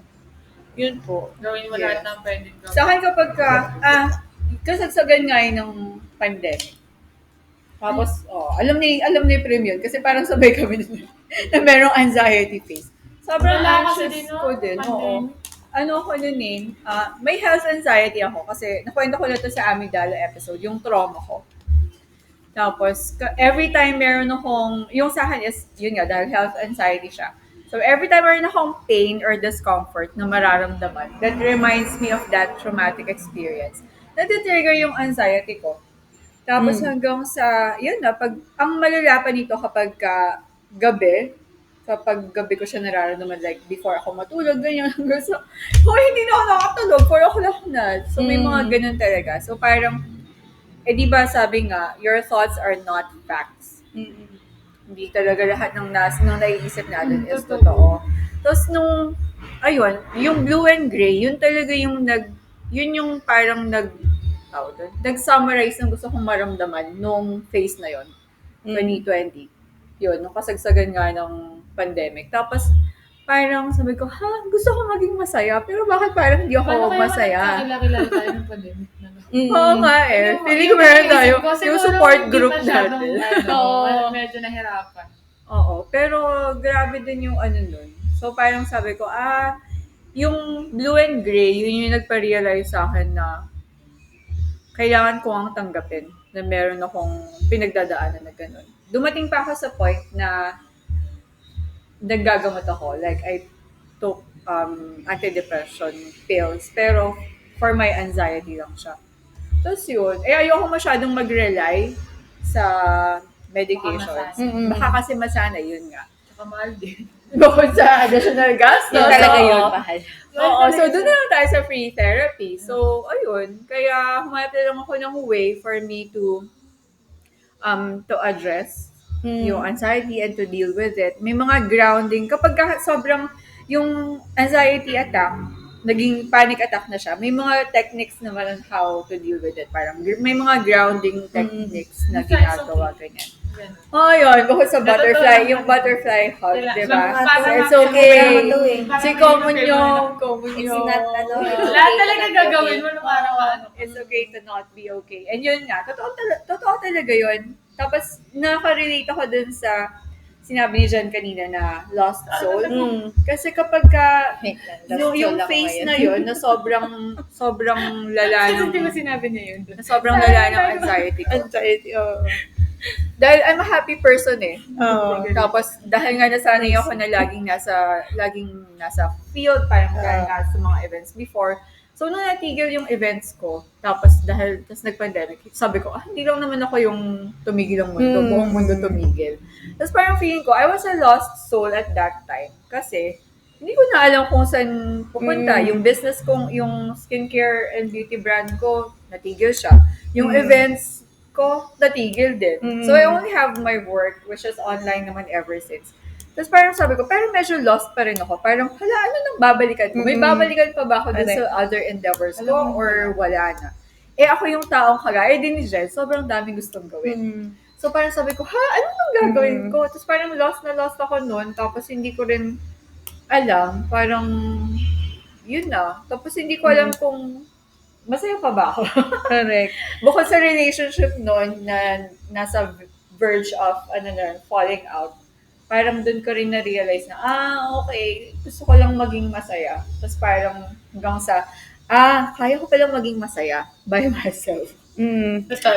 Yun po. Gawin mo lahat ng pwedeng gawin. Sa akin kapag kasagsagan nga yun ng pandemic. Tapos, alam ni Prim yun. Kasi parang sabay kami na merong anxiety phase. Sobrang Wala kasi anxious din, no? ko din. Oo. Pandemic. Ano ako nun may health anxiety ako kasi nakwento ko na to sa Amygdala episode, yung trauma ko. Tapos, every time meron akong, yung sa akin is, yun nga, dahil health anxiety siya. So, every time meron akong pain or discomfort na mararamdaman, that reminds me of that traumatic experience. Natitrigger yung anxiety ko. Tapos hanggang sa, yun na, ang malala pa nito kapag kapag gabi ko siya nararamdaman, like, before ako matulog, ganyan, hanggang sa, hindi na ako nakatulog, 4 o'clock na. So, may mga ganun talaga. So, parang, di ba sabi nga, your thoughts are not facts. Hindi talaga lahat ng naiisip natin is totoo. Tapos ayun, yung blue and gray, yun talaga yung yun yung parang nag-summarize ng gusto kong maramdaman nung phase na yun, 2020. Yun, nung kasagsagan nga ng pandemic. Tapos, parang sabi ko, gusto ko maging masaya, pero bakit parang hindi ako masaya? Kilala tayo ng pandemic na. Oo nga eh. Feeling ko meron tayo yung support group natin. Oo. Medyo nahirapan. Oo. Pero grabe din yung nun. So parang sabi ko, yung blue and gray, yun yung nagpa-realize sa akin na kailangan ko ang tanggapin na meron akong pinagdadaanan na ganun. Dumating pa ako sa point na naggagamot ako. Like, I took antidepressant pills. Pero for my anxiety lang siya. Tapos yun, ayoko masyadong mag-rely sa medications. Baka kasi masana, yun nga. Tsaka mahal din. Bukod sa additional gastos. Yun talaga yun, mahal. Oo, so doon na lang tayo sa free therapy. So, ayun, kaya humanap na lang ako ng way for me to address yung anxiety and to deal with it. May mga grounding. Kapag sobrang yung anxiety attack, naging panic attack na siya, may mga techniques naman on how to deal with it. Parang may mga grounding techniques na ginagawa, ganyan. Oh, yun. Bukod sa butterfly, yung butterfly hug, di ba? It's okay. Si common yung. It's not, Lahat talaga gagawin mo nung araw-araw. It's okay to not be okay. And yun nga, totoo talaga yun. Tapos, nakaka-relate ako dun sa sinabi ni Jen kanina na lost soul. Kasi kapag yung face na yun, na sobrang lala ng, Hindi mo sinabi niya yun. na sobrang lala ng anxiety ko. Dahil I'm a happy person eh. Tapos, dahil nga nasanay ako na laging nasa field, parang dahil nga sa mga events before. So, nung natigil yung events ko, tapos nag-pandemic, sabi ko, hindi lang naman ako yung tumigil ang mundo, buong mundo tumigil. Tapos parang feeling ko, I was a lost soul at that time. Kasi, hindi ko na alam kung saan pupunta. Yung business kong, yung skincare and beauty brand ko, natigil siya. Yung events ko, natigil din. So, I only have my work, which is online naman ever since. Tapos parang sabi ko, pero medyo lost pa rin ako. Parang, ano nang babalikan ko? May babalikan pa ba ako dun sa other endeavors ko or wala na? Ako yung taong kagaya din ni Jen, sobrang daming gustong gawin. So parang sabi ko, ano nang gagawin ko? Tapos parang lost na lost ako noon. Tapos hindi ko rin alam. Parang, yun na. Tapos hindi ko alam kung masaya pa ba ako. Correct. Bukod sa relationship noon na nasa verge of falling out, parang doon ko rin na-realize na, okay, gusto ko lang maging masaya. Tapos parang hanggang sa, kaya ko palang maging masaya by myself.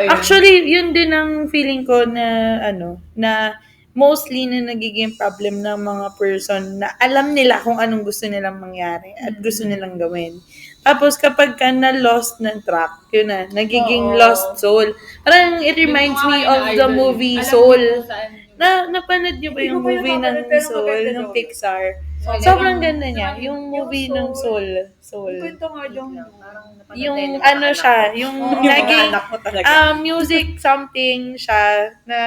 Actually, yun din ang feeling ko na, na mostly na nagiging problem ng mga person na alam nila kung anong gusto nilang mangyari at gusto nilang gawin. Tapos kapag ka na-lost ng track, yun na, nagiging lost soul. Parang it reminds me of the movie Soul. Napanood niyo ba yung movie ng Soul, ng Pixar? Sobrang ganda niya. Yung movie ng Soul. Kwento nga dong. Yung siya, yung naging music something siya na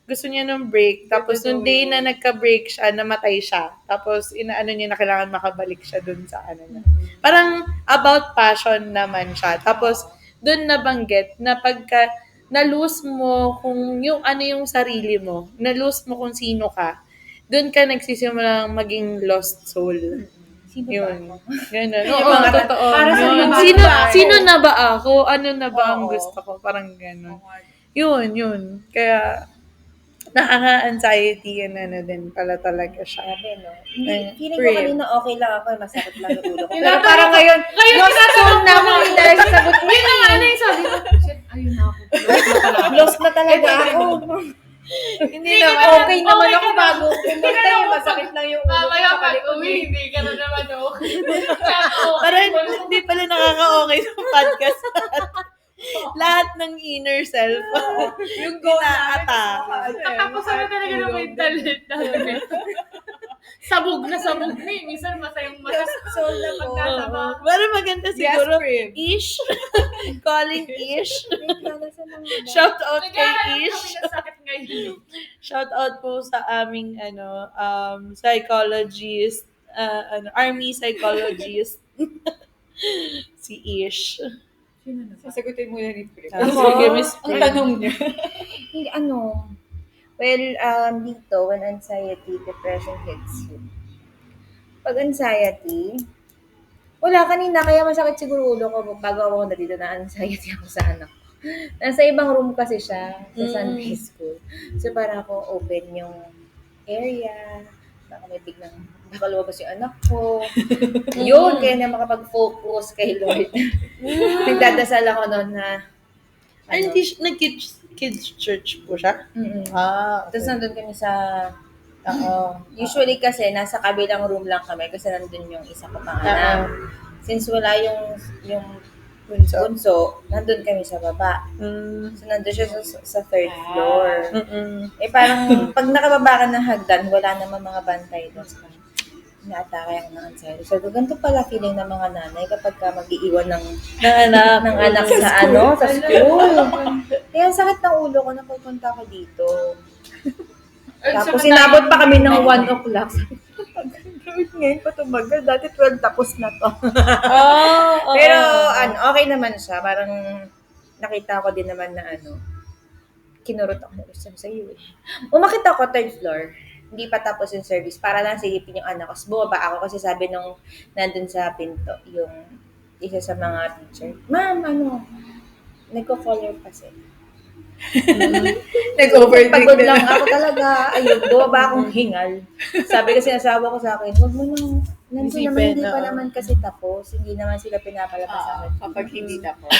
gusto niya nung break. Tapos nung day na nagka-break siya, namatay siya. Tapos inaano niya na kailangan makabalik siya dun sa niya. Parang about passion naman siya. Tapos dun nabanggit na pagka na-lose mo kung yung yung sarili mo, na-lose mo kung sino ka, doon ka nagsisimulang maging lost soul. Sino ba Yun. ako? Ganun. Yung Oo, mga- totoo. para sa Yun. mga Sino, babae. sino na ba ako? Ano na ba ang Oo. gusto ko? Parang ganun. Yun. Kaya, nakaka-anxiety and ano din pala talaga siya. Sabi, no? Ayun, Feeling ko brave. kanina okay lang ako, masakit lang yung ulo ko. Pero Tinatanong parang ko- ngayon, Ngayon, lost soul tinatanong na ko ako na. dahil sa sagot mo. Yun na nga na yung sabi ko, shit, ayun na ako. Lost na talaga ako. Hindi Hindi naman. ka Okay naman Okay ako ka na. bago pumunta yung masakit lang yung ulo ko Mamaya sa pag likod. uwi, hindi ka na naman okay. Tsaka, Parang hindi pala nakaka-okay sa podcast. Lahat ng inner self. Yung goal Ata. Tapos ano talaga ng mental health natin. Sabog na eh. Minsan masayang Lost soul na po. Pag nasa ba? Parang maganda siguro. Prim. Ish. Calling Ish. Wait lang, nasa mga ba? Shout out kay Naghahanap Ish. kami ng sakit ngayon. Shout out po sa aming psychologist, army psychologist. Si Ish. Sasagutin mo yan ni Prim. Sige, Miss Ang Prim. tanong niya. Hindi, well, dito, when anxiety, depression hits you. Pag anxiety, wala kanina, kaya masakit siguro ulo ko bago ako na dito na anxiety ako sa anak ko. Nasa ibang room kasi siya, sa Sunday school. So, para ako open yung area, baka may biglang, baka lumabas yung anak ko. Yun, kaya na makapag-focus kay Lord. Nagdadasal ako noon na, Ay, hindi siya, nag-kids church po siya? Mm-mm. Okay. Tapos nandun kami sa, usually kasi nasa kabilang room lang kami kasi nandun yung isa ko pang anak. Since wala yung bunso, nandun kami sa baba. So nandun siya sa third floor. Eh parang pag nakababa ka ng hagdan, wala naman mga bantay doon. So, naatake ako ng anxiety. So ganito pala feeling ng mga nanay kapag ka mag-iiwan ng anak sa sa school. Kaya ang sakit ng ulo ko na pupunta ko dito. Tapos inabot pa kami ng 1 o'clock. Ngayon pa tumagal. Dati 12 tapos na to. Pero okay naman siya. Parang nakita ko din naman na kinurot ako ng isang sa iyo. Umakit ako 3rd floor. Hindi pa tapos yung service. Para lang silipin yung anak ko. So, bumaba ako kasi sabi nung nandun sa pinto, yung isa sa mga teacher, Ma'am, nagko-color kasi. Nag-overthink Pagod na lang ako talaga. Ayun, bumaba akong hingal. Sabi kasi asawa ko sa akin, huwag mo nang, nandun naman, hindi pa naman kasi tapos. Hindi naman sila pinapalabas sa akin. kapag hindi tapos.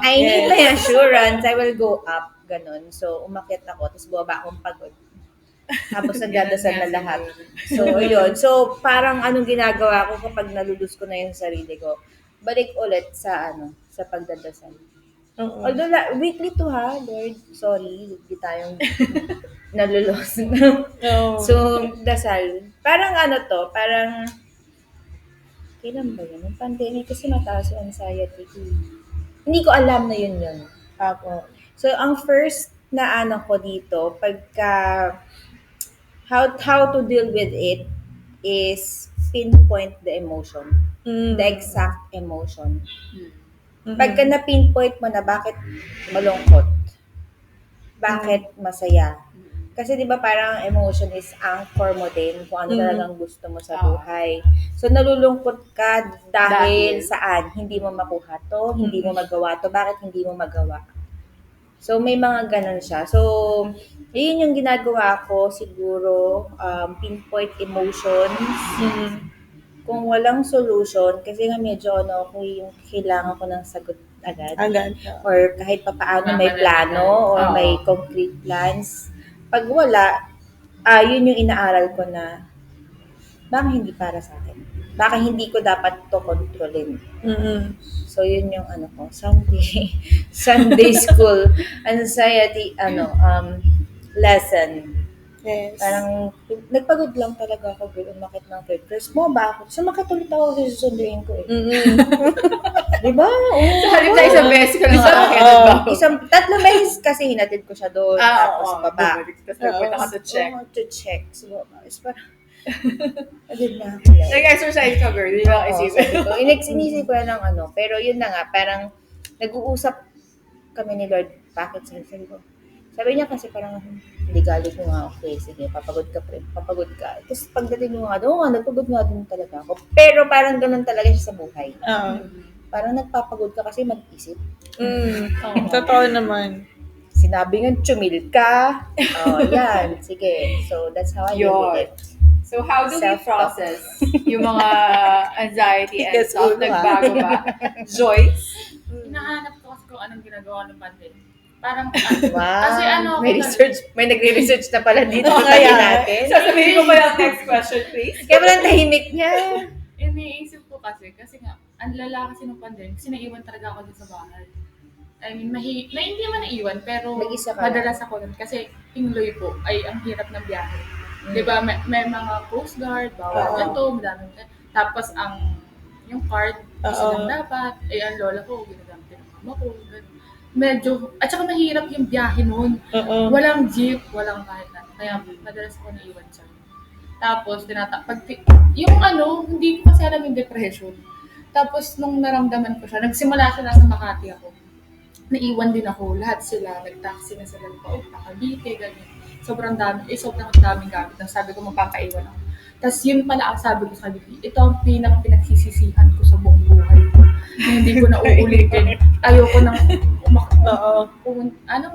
I need my assurance. I will go up. Ganon. So, umakyat ako. Tapos bumaba akong pagod. Tapos nagdadasal na lahat. So, yun. So, parang anong ginagawa ko kapag nalulus ko na yung sarili ko? Balik ulit sa sa pagdadasal. Although, weekly to ha, Lord. Sorry, hindi tayong nalulus. So, dasal. Parang parang, kailan ba yun? Yung pandemic kasi mataas yung anxiety. Hindi ko alam na yun. So, ang first na ko dito, pagka, how to deal with it is pinpoint the emotion. The exact emotion. Pagka na-pinpoint mo na bakit malungkot, bakit masaya. Kasi di ba parang emotion is anchor mo din kung ano talagang gusto mo sa buhay. So nalulungkot ka dahil saan? Hindi mo makuha to, hindi mo magawa to, bakit hindi mo magawa? So may mga ganun siya. So yun yung ginagawa ko siguro, pinpoint emotions. Kung walang solution, kasi nga medyo kung yung kailangan ko ng sagot agad. Or kahit papaano may plano or may concrete plans. Pag wala, yun yung inaaral ko na bakit hindi para sa akin? Bakit hindi ko dapat to kontrolin? So yun yung ko, Sunday school anxiety lesson. Yes. Parang nagpagod lang talaga ako girl, umakit ng third floor. Bumaba ako. Sumakit ulit ako kasi susunduin ko eh. Diba? Sa halip na isang beses ko lang akakit. 3 beses kasi hinatid ko siya doon. Tapos baba. Tapos nagpunta ka to check. To check. So, parang, agad na ako yan. Nag-exercise ka, girl. Hindi lang isipin. Inisip ko lang pero yun na nga, parang nag-uusap kami ni Lord, bakit sabi ko, Sabi niya kasi parang, hindi galit ko nga, okay, sige, papagod ka pre, papagod ka. Tapos pagdating mo nga, oo nga, nagpagod nga din talaga ako. Pero parang ganun talaga siya sa buhay. Oo. Parang nagpapagod ka kasi mag-isip. Totoo naman. Sinabi nga, chumil ka. Oh, yan. Sige. So, that's how I deal with it. So how do we Self-talk. process yung mga anxiety and Yes, stuff? ulo, Nagbago ba? Joyce? Hinahanap ko kasi kung anong ginagawa ng pandemic. Parang, Wow. kasi ano, may research. May nagre-research na pala dito. Oo, Kaya kaya. natin. Sasabihin ko ba yung next question, please? Kaya pala tahimik niya. iniisip ko kasi nga, ang lala kasi ng pandemic, kasi naiwan talaga ako dun sa bahay. I mean, hindi man naiwan, pero Mag-isa ka madalas ako nun. Kasi Tingloy po ay ang hirap ng biyahe. Di ba, may mga Coast Guard, bawal Oo. ito, madaming. Tapos yung card, isa Oo. lang dapat. Ang lola ko, ginagamit ng mama ko. Ganun. Medyo, at saka mahirap yung biyahe noon. Oo. Walang jeep, walang kahit na. Kaya madalas ako naiwan siya. Tapos, yung hindi ko kasi alam yung depression. Tapos, nung naramdaman ko siya, nagsimula siya nasa Makati ako. Naiwan din ako. Lahat sila, nag-taxi na sila pa Cavite, ganyan. Sobrang daming gamit. Sabi ko, magpapaiwan ako. Tapos yun pala ang sabi ko sa Bibi, ito ang pinagsisisihan ko sa buong buhay ko. Na hindi ko na uulitin. Ayoko nang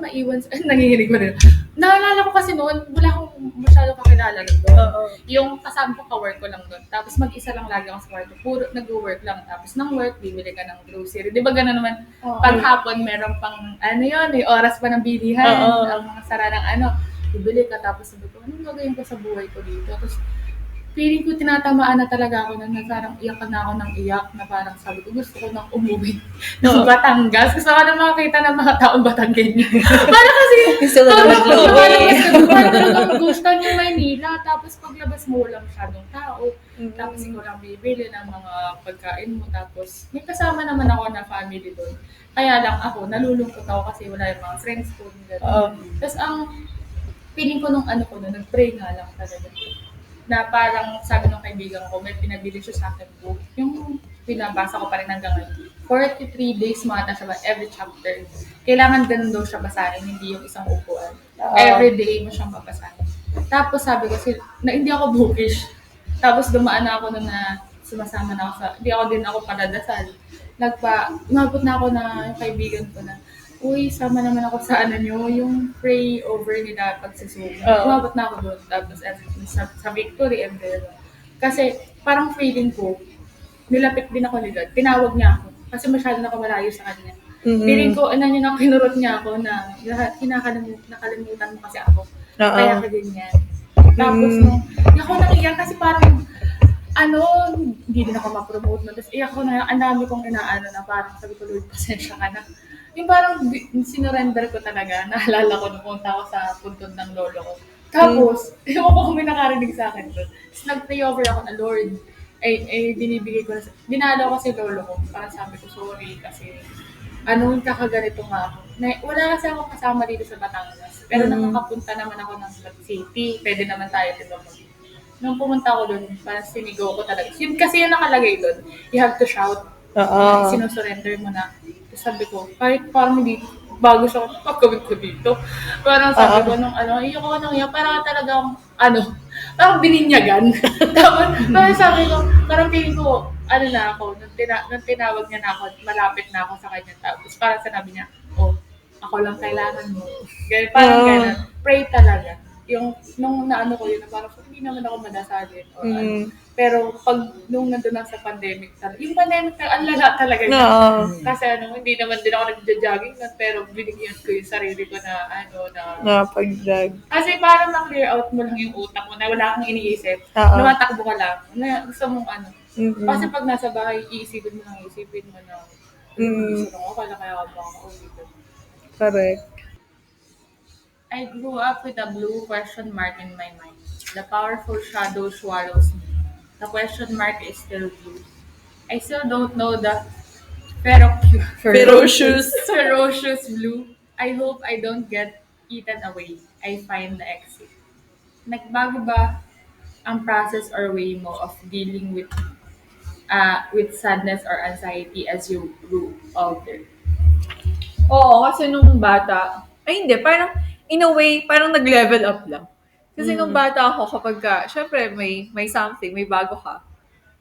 maiwan. Nanginginig ko rin. Naalala ko kasi noon, wala akong masyado kakilala doon. Yung kasama ko, ka-work ko lang doon. Tapos mag-isa lang lagi ako sa kwarto. Puro nag-work lang. Tapos ng work, bibili ka ng grocery. Di ba gano'n naman? Pag hapon, meron pang, may oras pa ng bilihan. Ang mga sara ng bibili ka. Tapos sabi ko, anong gagawin ko sa buhay ko dito? Tapos feeling ko tinatamaan na talaga ako na parang iyak na ako ng iyak na parang sabi ko gusto ko nang umuwi ng Batangas. Gusto ko na makakita ng mga taong Batanggenyo. Parang kasi Gusto ko na mag-uwi. parang gusto niyo Maynila tapos paglabas mo walang masyadong tao. Tapos ikaw lang bibili ng mga pagkain mo. Tapos may kasama naman ako na family doon. Kaya lang ako, nalulungkot ako kasi wala yung mga friends ko. Tapos ang feeling ko nung nag-pray nga lang talaga. Na parang sabi ng kaibigan ko, may pinabili siya sa akin book. Yung pinabasa ko pa rin hanggang ngayon. 43 days mga siya ba, every chapter. Kailangan ganun daw siya basahin, hindi yung isang upuan. Every day mo siyang babasahin. Tapos sabi ko, hindi ako bookish. Tapos dumaan na ako na sumasama na ako hindi ako padadasal. Umabot na ako na yung kaibigan ko na, uy, sama naman ako sa yung pray over nila pagsusuko. Umabot na ako doon. Tapos sa Victory and there. Kasi parang feeling ko, nilapit din ako ni God. Tinawag niya ako. Kasi masyado na ako malayo sa kanya. Feeling ko, kinurot niya ako na nakalimutan mo kasi ako. Kaya ka ganyan. Tapos hindi ako nakiyak kasi parang hindi din ako ma-promote na. Tapos iyak ko na, ang dami kong inaano na parang sabi ko, Lord, pasensya ka na. Yung parang sinurrender ko talaga. Naalala ko nung punta ako sa puntod ng lolo ko. Tapos, ewan ko kung may nakarinig sa akin doon. Tapos nag-pray over ako na, Lord, binibigay ko na, dinalo ko si lolo ko. Parang sabi ko, sorry kasi, kakaganito nga ako. Wala kasi ako kasama dito sa Batangas. Pero nakakapunta naman ako ng city. Pwede naman tayo dito nung pumunta ako doon, parang sinigaw ko talaga. Yun kasi yung nakalagay doon, you have to shout. Sinusurrender mo na. Sabi ko, kahit parang hindi bago siya pagkawin ko dito. Parang sabi ko nung iyo ko nang parang talagang parang bininyagan. Tapos sabi ko, parang feeling ko, na ako, nung tinawag niya na ako, malapit na ako sa kanya. Tapos parang sinabi niya, ako lang kailangan mo. Parang gano'n. Pray talaga. Nung ko yun, parang hindi naman ako madasalin. Pero pag nung nandun lang sa pandemic talaga, yung pandemic talaga, ang lala talaga yun. Kasi hindi naman din ako nagja-jogging, pero binigyan ko yung sarili ko na pag-drag. Kasi parang na-clear out mo lang yung utak mo na wala kang iniisip. Lumatakbo ka lang. Gusto mong Kasi pag nasa bahay, iisipin mo na kaya ako dito. Correct. I grew up with a blue question mark in my mind. The powerful shadow swallows me. The question mark is still blue. I still don't know the ferocious blue. I hope I don't get eaten away. I find the exit. Nagbago ba ang process or way mo of dealing with sadness or anxiety as you grew older? Oo, kasi nung bata, hindi, parang in a way, parang nag-level up lang. Kasi nung bata ako, kapag syempre may something, may bago ka,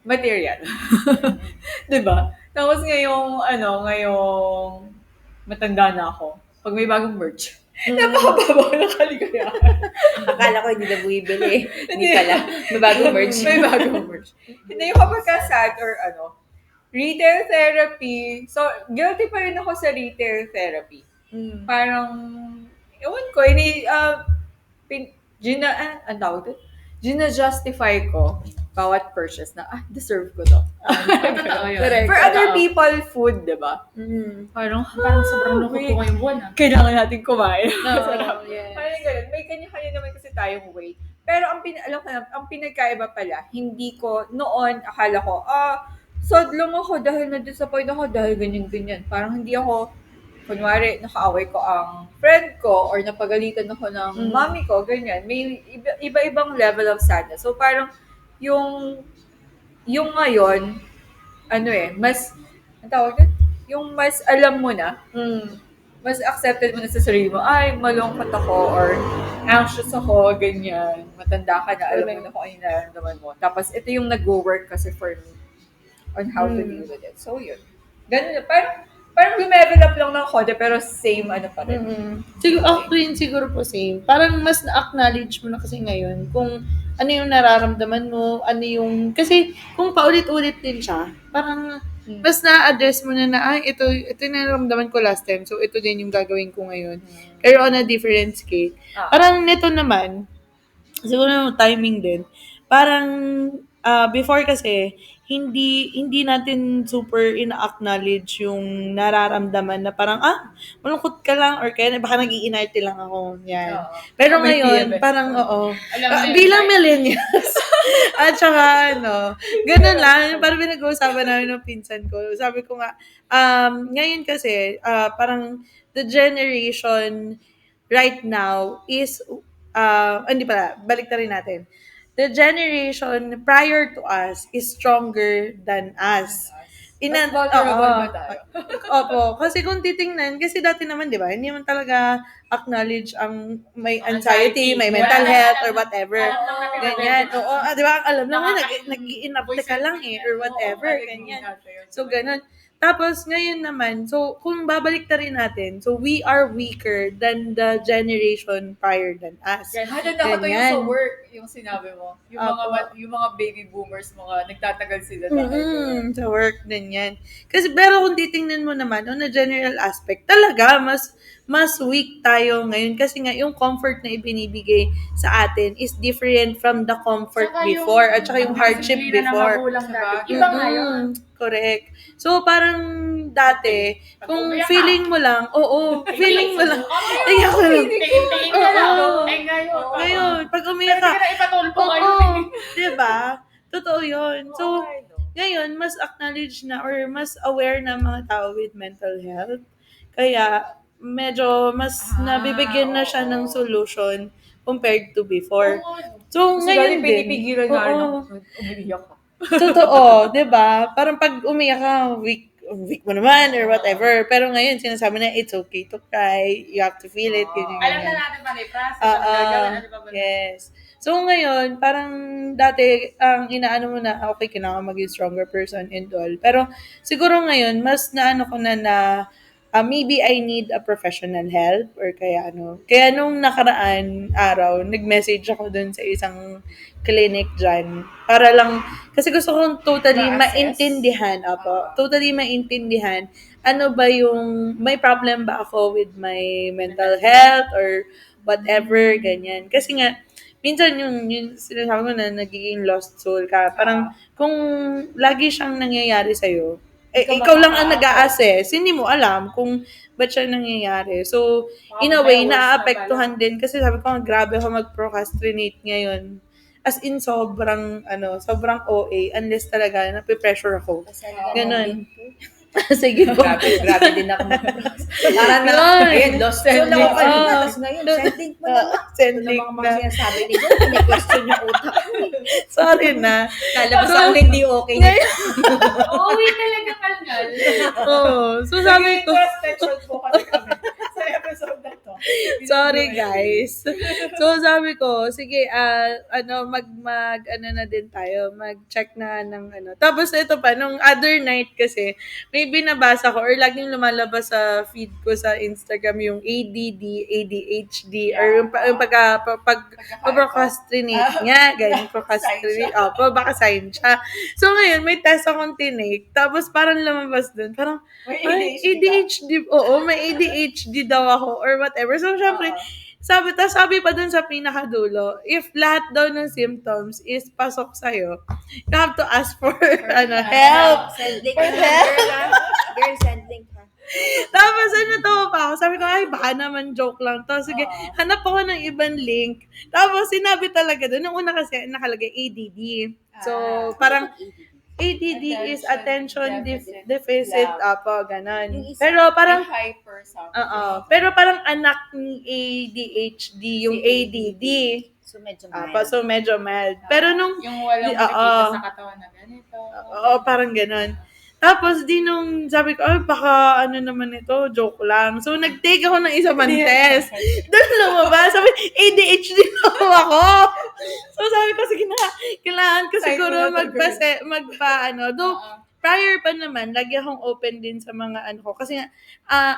material. 'Di ba? Tapos ngayong matanda na ako, pag may bagong merch, napakababaw ng kaligayahan. Akala ko hindi na bumibili. Hindi pala. May bagong merch. May bagong merch. Hindi yung kapag sad or retail therapy. So, guilty pa rin ako sa retail therapy. Parang, ewan ko, ang tawag doon? Gina-justify ko bawat purchase na, deserve ko to. Totoo yun. Correct. For other people, food, di ba? Parang Sobrang lungkot ko ngayong buwan. kailangan natin kumain. Oo, yes. Parang ganun. May kanya-kanya naman kasi tayong way. Pero alam ko na, ang pinagkaiba pala, hindi ko, noon, akala ko, sad lang ako dahil na-disappoint ako dahil ganyan-ganyan. Parang hindi ako, kunwari, nakaaway ko ang friend ko or napagalitan ako ng mommy ko, ganyan. May iba-ibang level of sadness. So parang, yung ngayon, ang tawag doon? Yung mas alam mo na, mas accepted mo na sa sarili mo, ay, malungkot ako or anxious ako, ganyan. Matanda ka na, alam mo na kung ano yung nararamdaman mo. Tapos, ito yung nag-work kasi for me on how to deal with it. So, yun. Ganun na. Parang lumevel up lang ng konti, pero same pa rin. Siguro, ako rin siguro po same. Parang mas na-acknowledge mo na kasi ngayon kung ano yung nararamdaman mo, kasi kung paulit-ulit din siya, parang mas na-address mo na, ito yung nararamdaman ko last time, so ito din yung gagawin ko ngayon. Pero on a different scale. Parang nito naman, siguro timing din, parang before kasi, hindi natin super ina-acknowledge yung nararamdaman na parang, malungkot ka lang or kaya baka nag-iinarte lang ako. Yan. Pero May ngayon, PMS. parang Alam mo yun, bilang millennials, at saka ganun lang, parang pinag-uusapan namin ng pinsan ko. Sabi ko nga, ngayon kasi, parang the generation right now is, hindi pala, balik na rin natin. The generation prior to us is stronger than us. Mas vulnerable ba tayo? Opo. Kasi kung titingnan, kasi dati naman, di ba, hindi naman talaga acknowledge ang may anxiety, may mental health, or whatever. Ganyan. Oo, di ba, alam naman, nag-i-inapte ka lang or whatever. Ganyan. So, ganun. Tapos, ngayon naman, so, kung babalik na rin natin, so, we are weaker than the generation prior than us. Ganyan ako to yung sa work, yung sinabi mo. Yung mga baby boomers, mga nagtatagal sila dahil. Sa work din yan. Kasi, pero kung titingnan mo naman, on a general aspect, talaga, mas weak tayo ngayon kasi nga yung comfort na ibinibigay sa atin is different from the comfort before at saka yung hardship before. Iba nga yun. Correct. So, parang dati, kung feeling mo lang, feeling mo lang, ay ako lang. Tingin ka lang. Ay, Ngayon, pag umiyak ka, Pwede ka na ipatulpo ngayon. diba? Totoo yun. So, ngayon, mas acknowledge na or mas aware na mga tao with mental health. Kaya, medyo mas nabibigyan na siya ng solution compared to before. So, Kasi ngayon dati din. pinipigilan na rin ako. Umiiyak ka. Totoo, 'di ba? Parang pag umiyak ka, weak mo naman or whatever. Pero ngayon, sinasabi na it's okay to cry. You have to feel it. Alam na natin pa rin, process. Yes. So ngayon, parang dati, ang inaano mo na, okay, kailangan maging stronger person and all. Pero siguro ngayon, mas naano ko na maybe I need a professional help or kaya Kaya nung nakaraan araw, nag-message ako dun sa isang clinic dyan. Para lang, kasi gusto kong totally maintindihan. Totally maintindihan. Ano ba yung, may problem ba ako with my mental health or whatever, ganyan. Kasi nga, minsan yung sinasabi ko na nagiging lost soul ka. Parang, kung lagi siyang nangyayari sa'yo, ikaw lang ang nag-a-assess. Hindi mo alam kung ba't siya nangyayari. So, in a way, naaapektuhan din. Kasi sabi ko, grabe ako mag-procrastinate ngayon. As in, sobrang OA. Unless talaga, napipressure ako. Ganon. Sige po. Grabe din ako. Parang lost soul ako kanina. Tapos ngayon, sending mo na. Sending Mga na. sinasabi nito, pini-question yung utak. Sorry na. Kalabas ako hindi okay. Uuwi talaga kalgal. So sabi ko, Special po kasi kami sa episode na to. Sorry, guys. So, sabi ko, sige, ano na din tayo, mag-check na ng ano. Tapos, ito pa, nung other night kasi, may binabasa ko, or laging lumalabas sa feed ko sa Instagram, yung ADD, ADHD, or yung procrastinate nga, ganyan, procrastinate. Baka sign siya. So, ngayon, may test akong tinake, tapos parang lumabas dun, parang, ay, ADHD, oo, may ADHD daw ako, or whatever. So, syempre, sabi pa dun sa pinakadulo, if lahat daw ng symptoms is pasok sa'yo, you have to ask for, help. Sending ka, girl, ha? Girl, sending ka. Tapos, tawa pa ako. Sabi ko, ay, baka naman joke lang to. Sige, hanap ako ng ibang link. Tapos, sinabi talaga doon. Nung una kasi, nakalagay ADD. So, parang, ADD is attention deficit. Ganon. Pero parang, hyper something. pero parang anak ni ADHD, yung ADD. So, medyo mild. Pero nung, Yung walang nakikita sa katawan na ganito. parang ganon. Tapos, nung sabi ko, ay, baka naman ito, joke lang. So, nag-take ako ng isa pang test. Doon lumabas, sabi, ADHD na ako. So, sabi ko, sige na, kailangan ko siguro though, prior pa naman, lagi akong open din sa mga ko. Kasi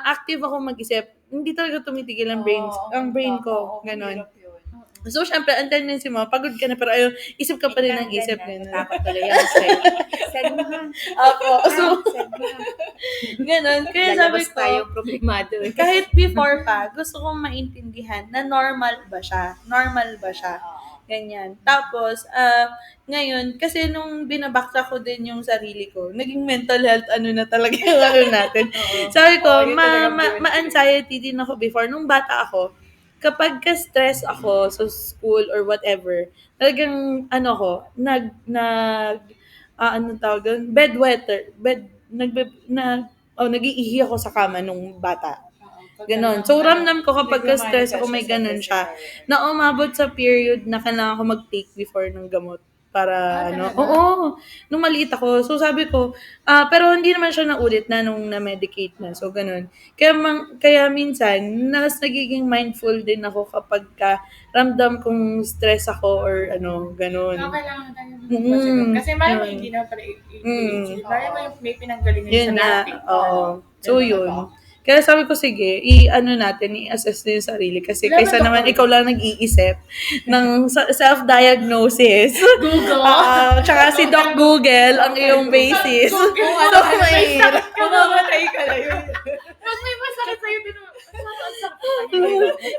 active ako mag-isip. Hindi talaga tumitigil ang brain ko. Ganon. So, syempre, ang tendency mo, pagod ka na, pero ayun, isip ka pa rin ng isip. Takot tuloy yan. Send mo ha. So, Send mo ha. ganon. Kaya sabi Lalabas ko, tayo problemado. kahit before pa, gusto kong maintindihan na normal ba siya. Ganyan. Tapos, ngayon, kasi nung binabakta ko din yung sarili ko, naging mental health na talaga yung natin. Sabi ko, ma-anxiety din ako before. Nung bata ako, kapag ka-stress ako sa school or whatever, talagang, nag-iihi ako sa kama nung bata. Ganon. So, ramdam ko kapag ka-stress ako, may ganon siya. Na umabot sa period na kailangan ko mag-take before ng gamot. Para, oo, nung maliit ako. So, sabi ko, pero hindi naman siya naulit na nung na-medicate na. So, ganon. Kaya minsan, nagiging mindful din ako kapag ramdam kong stress ako or ganon. Kailangan tayo ng kasi malamang hindi na pala malamang may pinanggalingan Yun sa nga, dati. oo. So, yun. Kaya sabi ko, sige, i-assess din yung sarili. Kasi kaysa naman ikaw lang nag-iisip ng self-diagnosis. Google. Tsaka si Doc Google ang iyong basis. So, mahirap. Mamamatay ka na yun. Pag may masakit sa'yo,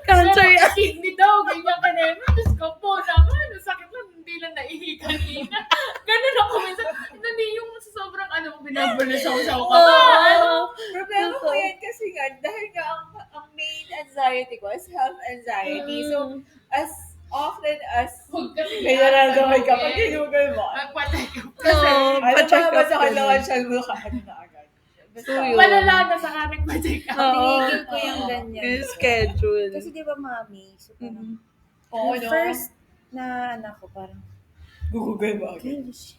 Cancer yan. kidney daw, ganyan ka na yun. Diyos ko po naman, sakit lang, hindi lang naihi kanina. Ganun ako minsan. Hindi yung sa sobrang binabulis ako sa Problema ko yan kasi nga, dahil nga ang main anxiety ko is health anxiety. So, as often as may nararamdaman ka, pag ginugol mo, Magpatay ka. Pa-check up masakit din. naman siya mo na agad. So, yun. Malala na sa kaming pa-check up. Tinigil ko yung ganyan. Yung schedule. Kasi di ba, mami, so parang, Oo, yung first na anak ko, parang, Google mo agad. gosh,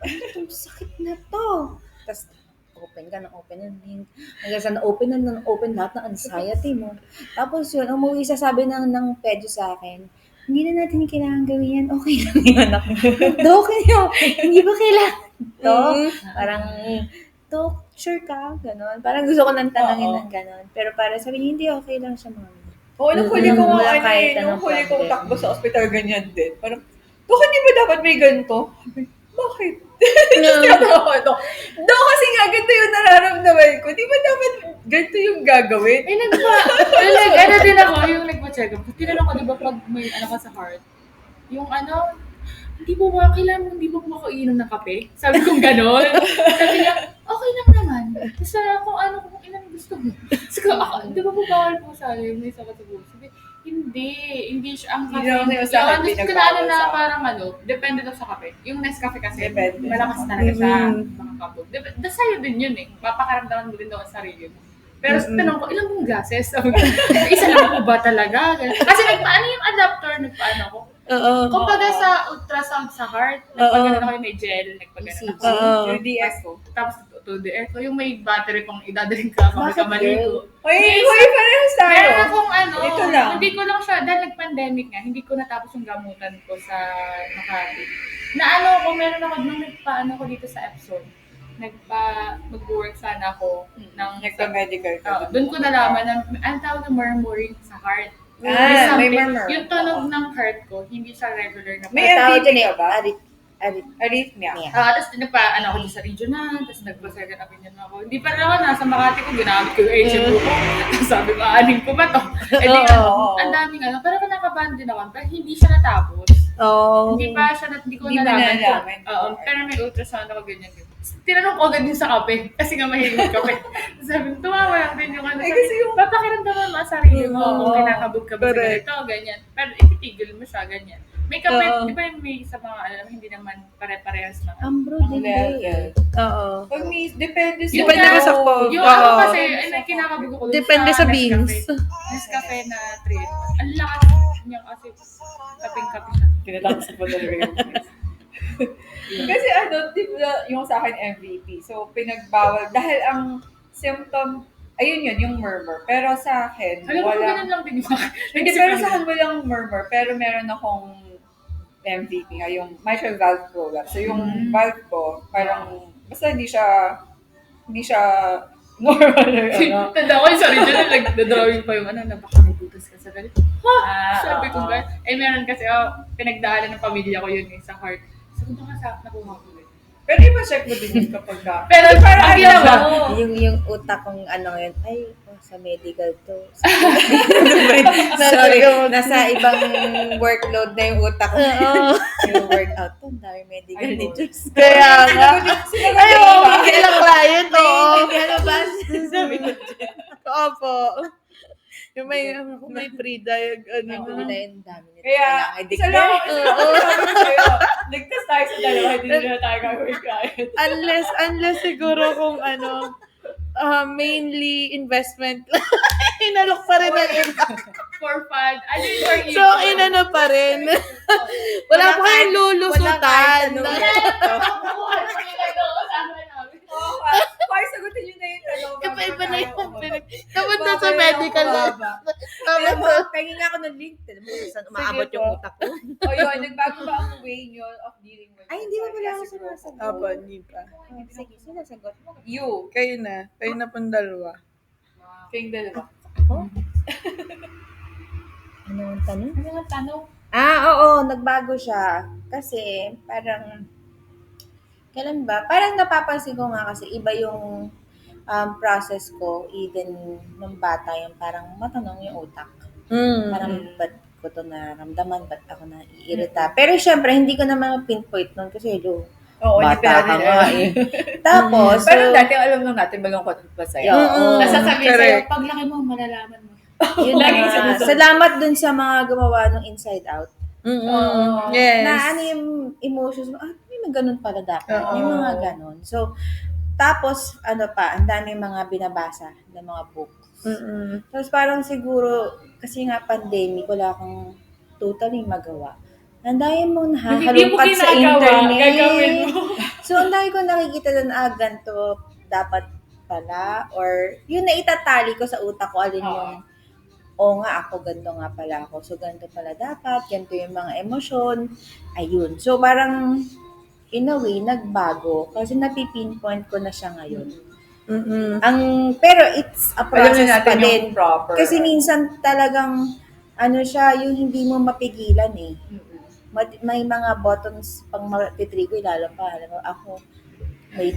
ano itong sakit na to? Tapos, open ka ng open ng link. Hanggang sa na-open lahat ng anxiety mo. Tapos yun, umuwi sabi ng pedyo sa akin, hindi na natin kailangan gawin yan. Okay lang yung anak mo. Dok, hindi ba kailangan to? Parang, Dok, sure ka? Ganon. Parang gusto ko nang tanangin ng ganon. Pero para sabi niya, hindi, okay lang siya, mami. Oo, nung huli ko Wala kahit nung anong huli kong problem. takbo sa ospital, ganyan din. Parang, Dok, hindi ba dapat may ganito? Bakit? Dok, kasi nga, ganito yung nararamdaman ko. Di ba dapat ganito yung gagawin? Ano din ako, yung nagpa-check up. Tinanong ko, di ba, pag may ka sa heart, yung hindi po ba, kailangan hindi po ako iinom ng kape? Sabi kong gano'n. Sabi niya, okay lang naman. Basta kung ilang gusto mo. Sabi ko, di ba po bawal po sa akin, may sakit sa buhay? Sabi, hindi siya ang Hindi kape. naman sa akin, Yung pinagbawal na sa parang depende daw sa kape. Yung Nescafe kasi, Depende. malakas talaga sa mga kabog. Sa'yo din yun eh. Papakaramdaman mo din daw ang sarili mo. Pero tanong ko, ilang pong gases? Sabi ko, isa lang po ba talaga? Kasi nagpaano yung adapter, nagpaano ko. Kumbaga sa ultrasound sa heart, nagpagano ako yung may gel, nagpagano ako. Yung DS ko. Tapos to the air ko, yung may battery pang idadaling ka kapag ka maligo. Uy, parehas tayo. Meron akong Ito lang. Hindi ko lang siya, dahil nag-pandemic nga, hindi ko natapos yung gamutan ko sa Makati. Naano ko, meron ako, nung nagpaano ko dito sa Epson, mag-work sana ako ng Nagpa-medical ka. doon ko nalaman na ang tawag na murmuring sa heart. May Something- murmur. Yung tunog ng heart ko, hindi siya regular na May Tawag MPP dyan ka ba? Arrhythmia. Arrhythmia. tapos ano ako dito sa regional, tapos nagpa-second opinion ako. Hindi pa rin ako, nasa Makati ko, ginamit ko yung HMO ko. Tapos sabi ko, aanin ko ba to? Eh di Oo. ang daming pero kinakabahan din ako, pero hindi siya natapos. Hindi pa siya, hindi ko Hindi mo nalaman ko. nalaman. Oo, pero may ultrasound ako ganyan. Tinanong ko agad din sa kape, kasi nga mahilig kape. Sabi ko, tumawa lang din yung ano. Ay, kasi yung- papakiramdaman mo ang sarili mo, kung Oo. kinakabog-kabog sa Correct. ganito, ganyan. Pero ititigil mo siya, ganyan. May kape, Oo. di ba yung may sa mga, hindi naman pare-parehas na. Ambro Ang din level. Oo. Pag may, depende sa... Yung Depende nga, sa po. Yung Oo. ako kasi, kinakabog ko dun Depende sa Nescafe. beans. Nescafe na 3. Ang lakas niya kasi kaping-kape siya. Tinatapos ko talaga yung Kasi di ba, yung sa akin MVP. So, pinagbawal. Dahil ang symptom, ayun yun, yung murmur. Pero sa akin, Alam ko, ganun walang... lang din yung Hindi, pero sa akin walang murmur. Pero meron akong MVP nga, yung mitral valve prolapse. So, yung valve ko, parang, basta hindi siya normal. Ano. Tanda ko yung sa original, nagdadrawing pa yung na baka may butas ka sa ganito. Sabi ko ba? Meron kasi, pinagdaanan ng pamilya ko yun sa heart. Sabi ko nga nakuha ko yun. Pero iba-check mo din yun kapag ka. Pero parang ang ginawa mo, Yung utak kong yun, sa medical to. Sorry. Nasa ibang workload na yung utak ko. Oo. Yung workout to, ang dami medical Ay, ni no. Diyos. Kaya nga. Ay, oo, Diba? kailang client, oo. Ano ba? Sabi ko dyan. Opo. Yung may pre-diag, Hindi na yung dami nito. Kaya, Kailangan isa lang i-declare. ako sabi ko sa'yo. Ligtas tayo sa dalawa, hindi na tayo gagawin client. Unless siguro kung mainly investment. Inalok pa rin ang iba. for fun. Ano yung for you? So, inano pa rin. Wala pa kayong lulusutan. Pag sagutin nyo na yung tanong. Iba-iba na yung napunta sa medical na. Alam mo, pengin nga ako ng link. Alam mo, saan umaabot Sige yung po. utak ko. O yun, nagbago ba ang way nyo of dealing with Ay, hindi pa pala ako Kasi sumasagot. Opo, hindi pa. Sige, sinasagot mo. You, Kayo na. Kayo na pong dalawa. kayong dalawa. Ano ang tanong? Ano yung tanong? Oo, nagbago siya. Kasi, parang, kailan ba? Parang napapansin ko nga kasi iba yung process ko, even nung bata, yung parang matanong yung utak. Parang, ba't ko to nararamdaman? Ba't ako naiirita? Pero syempre, hindi ko naman pinpoint nun kasi, Oo, hindi bata pa ka natin nga alam. eh. Tapos, Pero dati alam lang natin malungkot at masaya. Oo. Nasasabihin sa'yo, Correct. paglaki mo, malalaman mo. yun Laging na. sinusunod. Salamat dun sa mga gumawa ng Inside Out. Yes. Na ano yung emotions mo, may mga ganun pala dapat. Oo. May mga ganun. So, tapos, ano pa, ang dami mga binabasa ng mga books. Tapos parang siguro, kasi nga pandemic, wala akong totally magawa. Ang dami mo Hindi mo nakakalungkat sa ginagawa, internet. gagawin mo. So, ang dami ko nakikita doon, ganito dapat pala. Or, yun na itatali ko sa utak ko, alin yung, nga, ako, ganito nga pala ako. So, ganito pala dapat, ganito yung mga emosyon. Ayun. So, parang, in a way, nagbago. Kasi napipinpoint ko na siya ngayon. Pero it's a Alam na process natin pa din. yung proper. Kasi minsan talagang, siya, yung hindi mo mapigilan eh. May mga buttons pang matitrigger, lalo pa. Alam mo, ako, may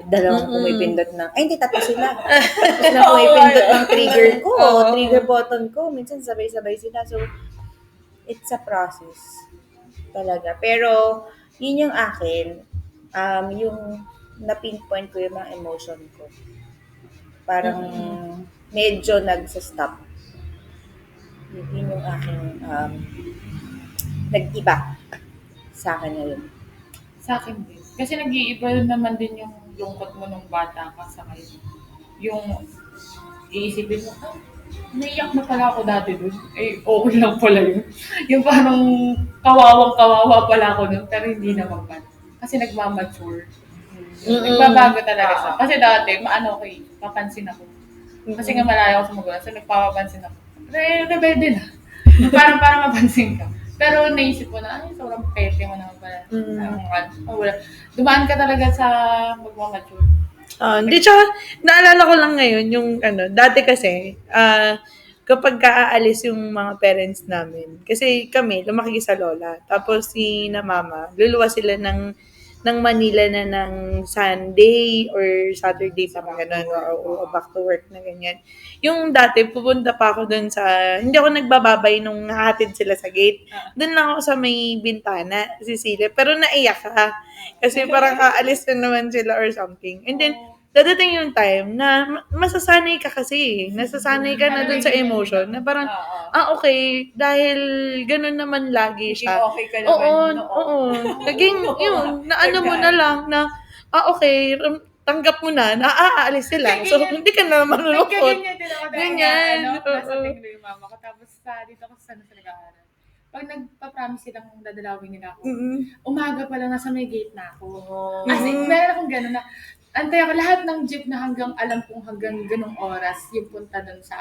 dalawang pumipindot ng, hindi, tatlo sila. Tapos na pumipindot ng trigger ko, trigger button ko. Minsan sabay-sabay sila. So, it's a process. Talaga. Pero, yun yung akin, yung na-pinpoint ko yung mga emotion ko. Parang, medyo nagsa-stop. Yun yung aking, nag-iba sa akin ngayon. Sa akin din. Kasi nag-iiba naman din yung lungkot mo nung bata ka sa ngayon. Yung iisipin mo, naiyak na pala ako dati dun. Okay lang pala yun. Yung parang kawawang-kawawa pala ako dun, pero hindi naman pala. Kasi nagmamature. Nagbabago talaga siya. Kasi dati, papansin ako. Kasi nga malayo ako sa magulang, so nagpapapansin ako. rebelde na. Parang mapansin ka. Pero naisip ko na, ay, sobrang pete mo naman pala. Wala. Dumaan ka talaga sa magmamature. Hindi, tsaka naalala ko lang ngayon yung dati kasi, kapag aalis yung mga parents namin, kasi kami, lumaki sa lola, tapos si na mama, luluwas sila ng Manila na ng Sunday or Saturday, parang gano'n, o back to work na ganyan. Yung dati, pupunta pa ako dun sa, hindi ako nagbababay nung nahatid sila sa gate. Dun lang ako sa may bintana, sisilip. Pero naiyak ka. Kasi parang aalis na naman sila or something. And then, dadating yung time na masasanay ka kasi. Nasasanay ka na dun sa emotion. Na parang, okay, dahil ganun naman lagi siya. Naging okay ka naman Oo. Naging, yun, na ano mo na lang na, okay, tanggap mo na aalis sila. So, hindi ka na malulungkot. Ganyan din ako dahil Ganyan. nasa tinglo yung mama ko. Tapos dito ako sa nag-aaral. Pag nagpa-promise silang dadalawin nila ako, umaga pa lang nasa may gate na ako. As in, meron akong gano'n na, antay ako lahat ng jeep na hanggang alam kong hanggang ganong oras yung punta doon sa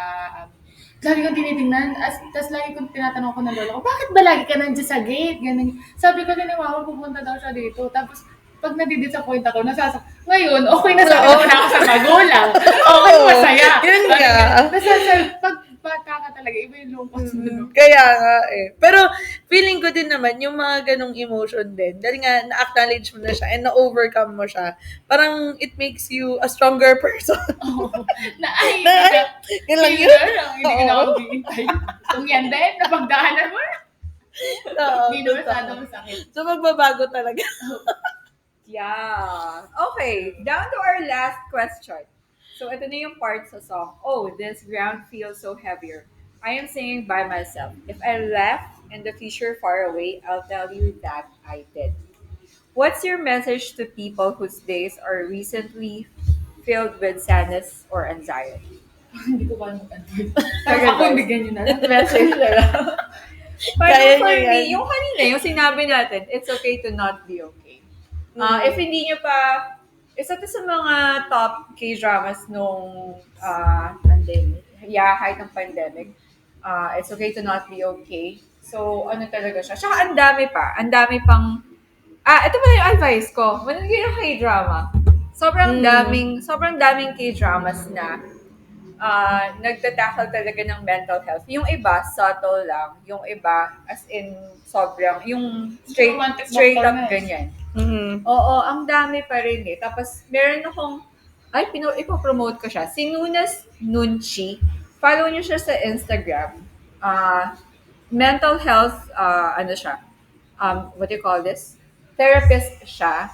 lagi kong tinitingnan. Tapos lagi kong tinatanong ko ng lola ko, bakit ba lagi ka nandiyan sa gate? Ganun. Sabi ko din ni mama, pupunta daw siya dito. Tapos pag nadidisappoint ako, ngayon, okay na sa akin na ako sa magulang. Okay, masaya. Yun nga. Pag bata ka talaga, iba yung lungkot mo. Kaya nga eh. Pero feeling ko din naman, yung mga ganong emotion din, dahil nga na-acknowledge mo na siya and na-overcome mo siya, parang it makes you a stronger person. Yun lang yun. Hindi ko na ako maghihintay. Kung yan din, napagdaanan mo na. Hindi naman sana masakit. So magbabago talaga. Yeah. Okay, down to our last question. So, ito na yung part sa song. Oh, this ground feels so heavier. I am singing by myself. If I left in the future far away, I'll tell you that I did. What's your message to people whose days are recently filled with sadness or anxiety? Hindi ko pa mag-advise. Sige, Ako guys. bigyan nyo na. Message na lang. Kaya Parang for niyo me, yan. yung kanina, yung sinabi natin, it's okay to not be okay. If hindi nyo pa, isa to sa mga top K-dramas nung pandemic. Yeah, height ng pandemic. It's okay to not be okay. So, ano talaga siya. Tsaka ang dami pa. Ang dami pang, ito pala yung advice ko. Manood kayo ng K-drama. Sobrang daming K-dramas na nagtatackle talaga ng mental health. Yung iba, subtle lang. Yung iba, as in, sobrang, yung Romantic straight up doctor na eh. ganyan. Mm-hmm. Oo, ang dami pa rin eh. Tapos, meron akong, ipopromote ko siya. Si Nunas Nunchi. Follow niyo siya sa Instagram. Mental health, ano siya, what do you call this? Therapist siya,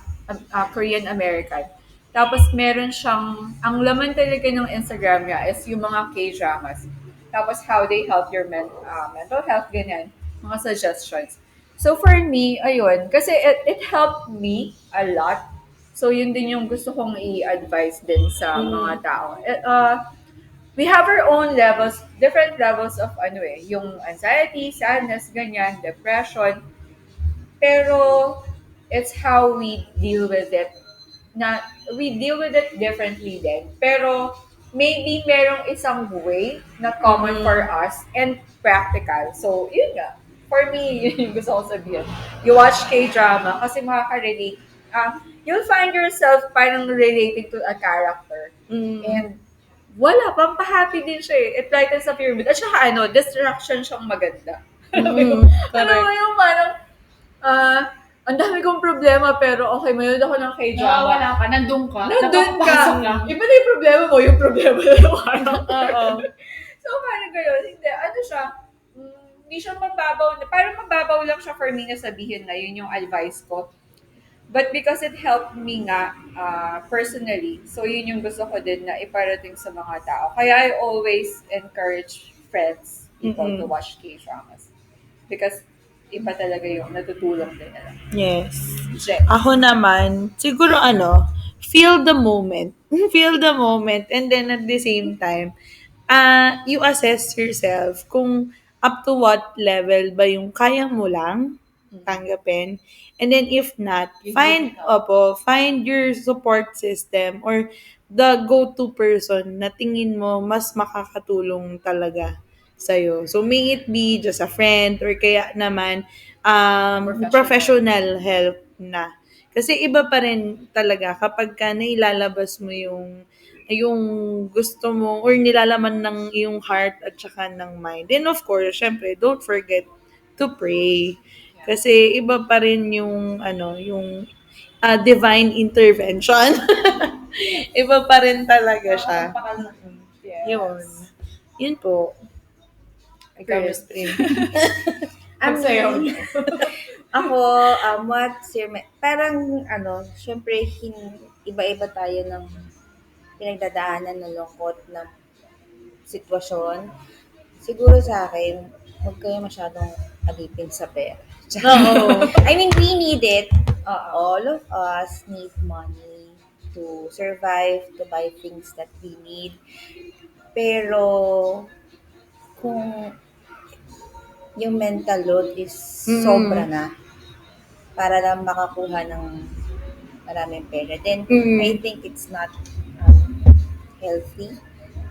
Korean-American. Tapos meron siyang, ang laman talaga ng Instagram niya is yung mga K-dramas. Tapos how they help your mental health, ganyan. Mga suggestions. So for me, ayun, kasi it helped me a lot. So yun din yung gusto kong i-advise din sa mga tao. We have our own levels, different levels of yung anxiety, sadness, ganyan, depression. Pero it's how we deal with it. We deal with it differently din. Pero maybe merong isang way na common for us and practical. So, yun nga. For me, yun yung gusto ko sabihin. You watch K-drama kasi makaka-relate. You'll find yourself parang relating to a character. And wala, pampahappy din siya eh. It lightens up your mood. At saka distraction siyang maganda. Ano mo yung parang, ang dami kong problema pero okay, mayroon ako ng K-drama. Wala ka, nandun ka. Nandun ka. Nakapasok ka. Iba na yung problema mo, yung problema na yung So, parang gano'n. Hindi, siya, hindi siya mababaw. Parang mababaw lang siya for me na sabihin na yun yung advice ko. But because it helped me nga personally, so yun yung gusto ko din na iparating sa mga tao. Kaya I always encourage friends, people to watch K-dramas. Because iba talaga yung natutulong din nila. Yes. Je. Ako naman, siguro feel the moment. Feel the moment. And then at the same time, you assess yourself kung up to what level ba yung kaya mo lang tanggapin. And then if not, find your support system or the go-to person na tingin mo mas makakatulong talaga sa'yo. So, may it be just a friend or kaya naman professional help na. Kasi iba pa rin talaga kapag ka nailalabas mo yung gusto mo or nilalaman ng iyong heart at saka ng mind. And of course, syempre, don't forget to pray. Kasi iba pa rin yung yung divine intervention. Iba pa rin talaga siya. Yes. Yun. Yun po. Ikaw, Period. Miss Prim. Sa'yo. Magsayaw. Ako, parang syempre, iba-iba tayo ng pinagdadaanan ng lungkot na sitwasyon. Siguro sa akin, huwag kayo masyadong alipin sa pera. Oo. I mean, we need it. All of us need money to survive, to buy things that we need. Pero, kung yung mental load is sobra na, para lang makakuha ng maraming pera, then I think it's not healthy.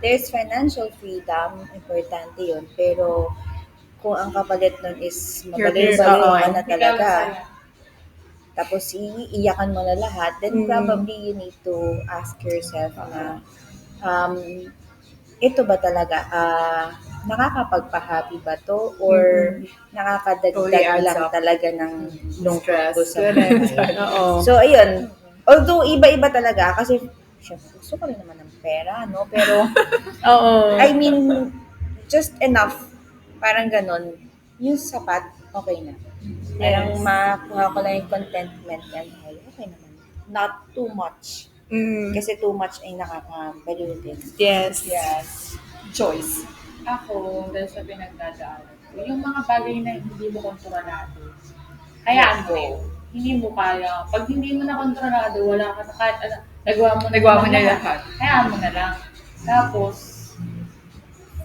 There's financial freedom, importante yun, pero kung ang kapalit nun is mabaliw ka na talaga, tapos iiyakan mo na lahat, then probably you need to ask yourself na, ito ba talaga, nakakapagpa-happy ba to? Or nakakadagdag lang talaga ng lungkot ko sa buhay? So, ayun. Although, iba-iba talaga, kasi syempre, gusto ko rin naman ng pera, no? Pero, I mean, just enough. Parang ganon. Yung sapat, okay na. Parang makuha ko lang yung contentment and okay naman. Not too much. Kasi too much ay nakakabaliw din. Yes. Choice. Ako, dahil sa pinagdadaanan ko, yung mga bagay na hindi mo kontrolado, hayaan mo rin. Hindi mo kaya. Pag hindi mo na kontrolado, wala ka na kahit nagawa mo na lahat. Hayaan mo na lang. Tapos,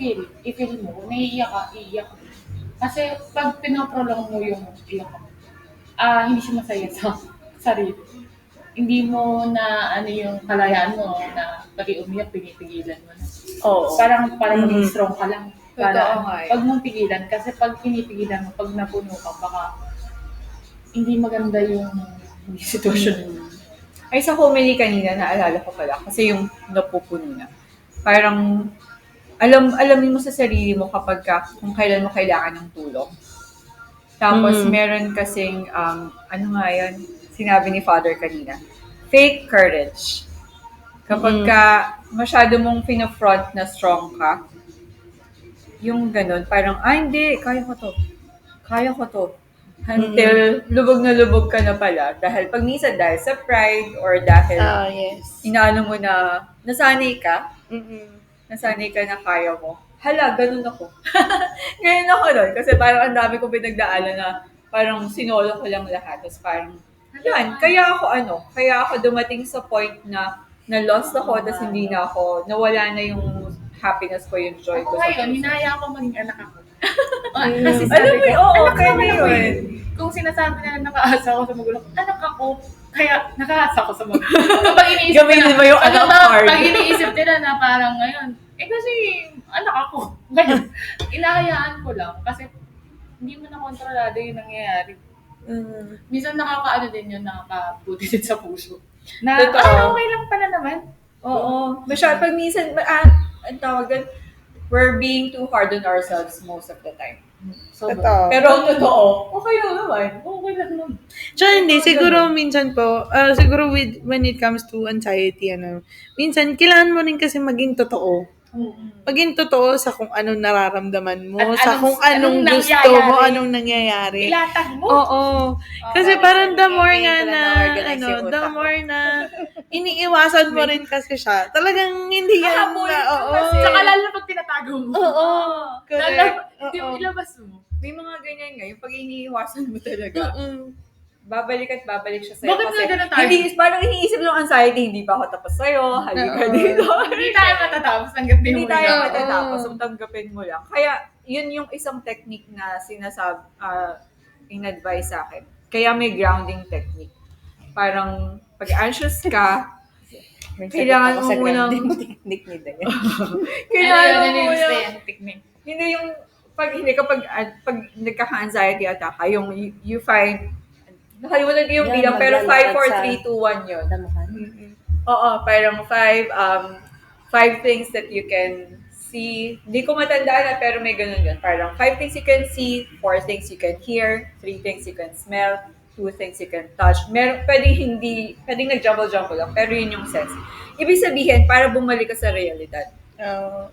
i-feel mo, naiiyak ka. Kasi pag pinaprolong mo yung iyak mo, hindi siya masaya sa sarili. Hindi mo na yung kalayaan mo na pag umiyak, pinipigilan mo na. Parang maging strong ka lang. Pag mong pigilan, kasi pag pinipigilan mo, pag napuno ka, baka hindi maganda yung sitwasyon. Ay, sa homily kanina, naalala ko pala, kasi yung napupuno na. Parang, alamin mo sa sarili mo kapag kung kailan mo kailangan ng tulong. Tapos, meron kasing, sinabi ni Father kanina, fake courage. Kapag masyado mong pinafront na strong ka, yung ganun, parang, hindi, kaya ko to. Until lubog na lubog ka na pala. Dahil pag minsan dahil sa pride or dahil inaano mo na nasanay ka na kaya mo. Hala, ganun ako. Ganun ako nun. Kasi parang ang dami kong pinagdaanan na parang sinolo ko lang lahat. Tapos parang, kaya ako dumating sa point na lost ako, tapos hindi na ako, nawala na yung happiness ko, yung joy ko. Ngayon, hinaya ako maging anak ako. Kasi sabi Alam mo, ko, anak kaya naman ako yun. yun. Kung sinasabi na nakaasa ako sa magulang, anak ako, kaya nakaasa ako sa magulang. Pag iniisip Gamitin mo yung anak card. Pag iniisip nila na parang ngayon, kasi anak ako. Ngayon, inahayaan ko lang. Kasi hindi mo na kontrolado yung nangyayari. Minsan nakakaano din yun, nakakabuti din sa puso. Na, okay lang pala naman. Oo. Masyado, pag minsan, ang tawagan, we're being too hard on ourselves most of the time. Pero totoo, okay lang naman. Tsaka hindi, siguro minsan po, siguro when it comes to anxiety, minsan kailangan mo rin kasi maging totoo. Maging totoo sa kung anong nararamdaman mo, At sa kung anong gusto mo, anong nangyayari. Ilatag mo. Oo. Kasi parang the more na iniiwasan mo rin kasi siya. Talagang hindi yan na, Saka lalo pag tinatago mo. Oo. Correct. Hindi mo ilabas mo. May mga ganyan nga, yung pag iniiwasan mo talaga. Babalik siya sa'yo. Bakit nga ganun tayo? Parang iniisip ng anxiety, hindi pa ako tapos sa'yo, halika dito. Hindi tayo matatapos, tanggapin mo Hindi tayo lang. matatapos, tanggapin mo lang. Kaya, yun yung isang technique na in-advise sa akin. Kaya may grounding technique. Parang, pag anxious ka, kailangan mo munang... technique ni Dayan. Kailangan mo Ano munang... yung technique? Hindi yung pag nagkaka-anxiety attack ka, yung you find nakalimutan ko yung Yan, bilang, pero 5, maglalakad 4, sa 3, 2, 1 yun. damuhan. Oo, parang five things that you can see. Hindi ko matandaan na, pero may ganun yun. Parang 5 things you can see, 4 things you can hear, 3 things you can smell, 2 things you can touch. Pwedeng nag-jumble-jumble lang, pero yun yung sense. Ibig sabihin, para bumalik ka sa realidad.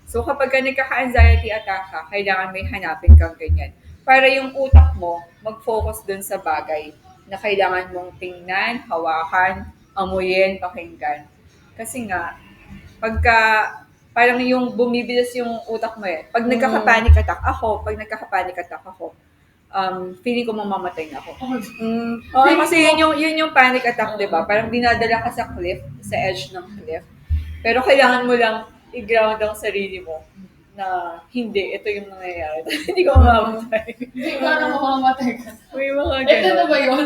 So kapag ka nagkaka-anxiety attack ka, kailangan may hanapin kang ganyan. Para yung utak mo mag-focus dun sa bagay na kailangan mong tingnan, hawakan, amuyin, pakinggan. Kasi nga, pagka parang yung bumibilis yung utak mo eh. Pag nagkaka-panic attack ako, feeling ko mamamatay na ako. Oo, kasi yun yung panic attack, di ba? Parang dinadala ka sa cliff, sa edge ng cliff. Pero kailangan mo lang i-ground ang sarili mo na hindi, ito yung nangyayari. Hindi ko mamamatay. Hindi ko na mamamatay ka. May mga Ito na ganun. ba yun?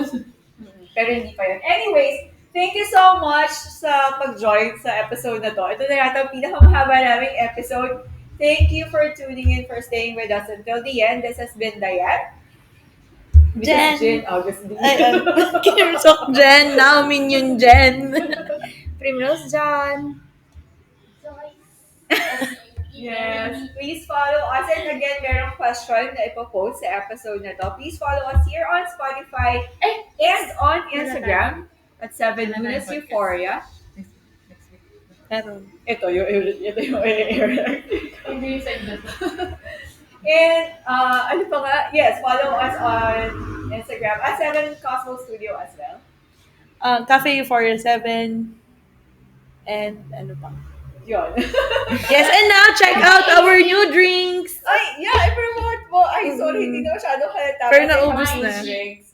Pero hindi pa yun. Anyways, thank you so much sa pag-join sa episode na to. Ito na yata ang pinakamahaba naming episode. Thank you for tuning in, for staying with us until the end. This has been Diane. Jen. Jen August. Kim Sok Jen, now Minion Jen. Primrose John. Yes. Please follow us. And again, merong question na ipopost sa episode na to. Please follow us here on Spotify and on Instagram at 7 Lunas Euphoria. Pero, Ito yung air. Hindi sa inyo. And, ano pa nga? Yes, follow us on Instagram at 7 Cosmo Studio as well. Cafe Euphoria 7. And ano pa? Yun. Yes, and now check out our new drinks. Ay, yeah, I-promote mo. Ay, sorry, hindi na masyado halata. Pero Kasi naubos mga na. drinks.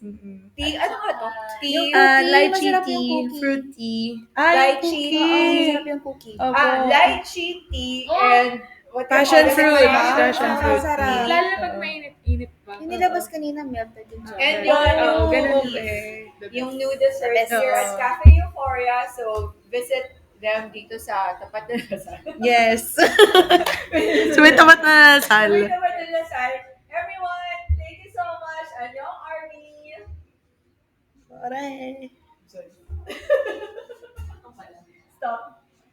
Tea, ano nga to? Tea, Lychee masarap yung tea, cookie. fruit tea. Lychee. Masarap yung cookie. Opo. lychee tea and what you Passion call it? fruit. Ah, Passion fruit sarap. tea. Lalo na pag mainit-init pa. Yung nilabas kanina, melted yung And chocolate. yung, ganun yung new dessert The best. here at Cafe Euphoria. So, visit them dito sa tapat na Lasal. Yes. So, may tapat na sal. Tapat na Lasal. Everyone, thank you so much. Annyeong Army. Alright. Stop.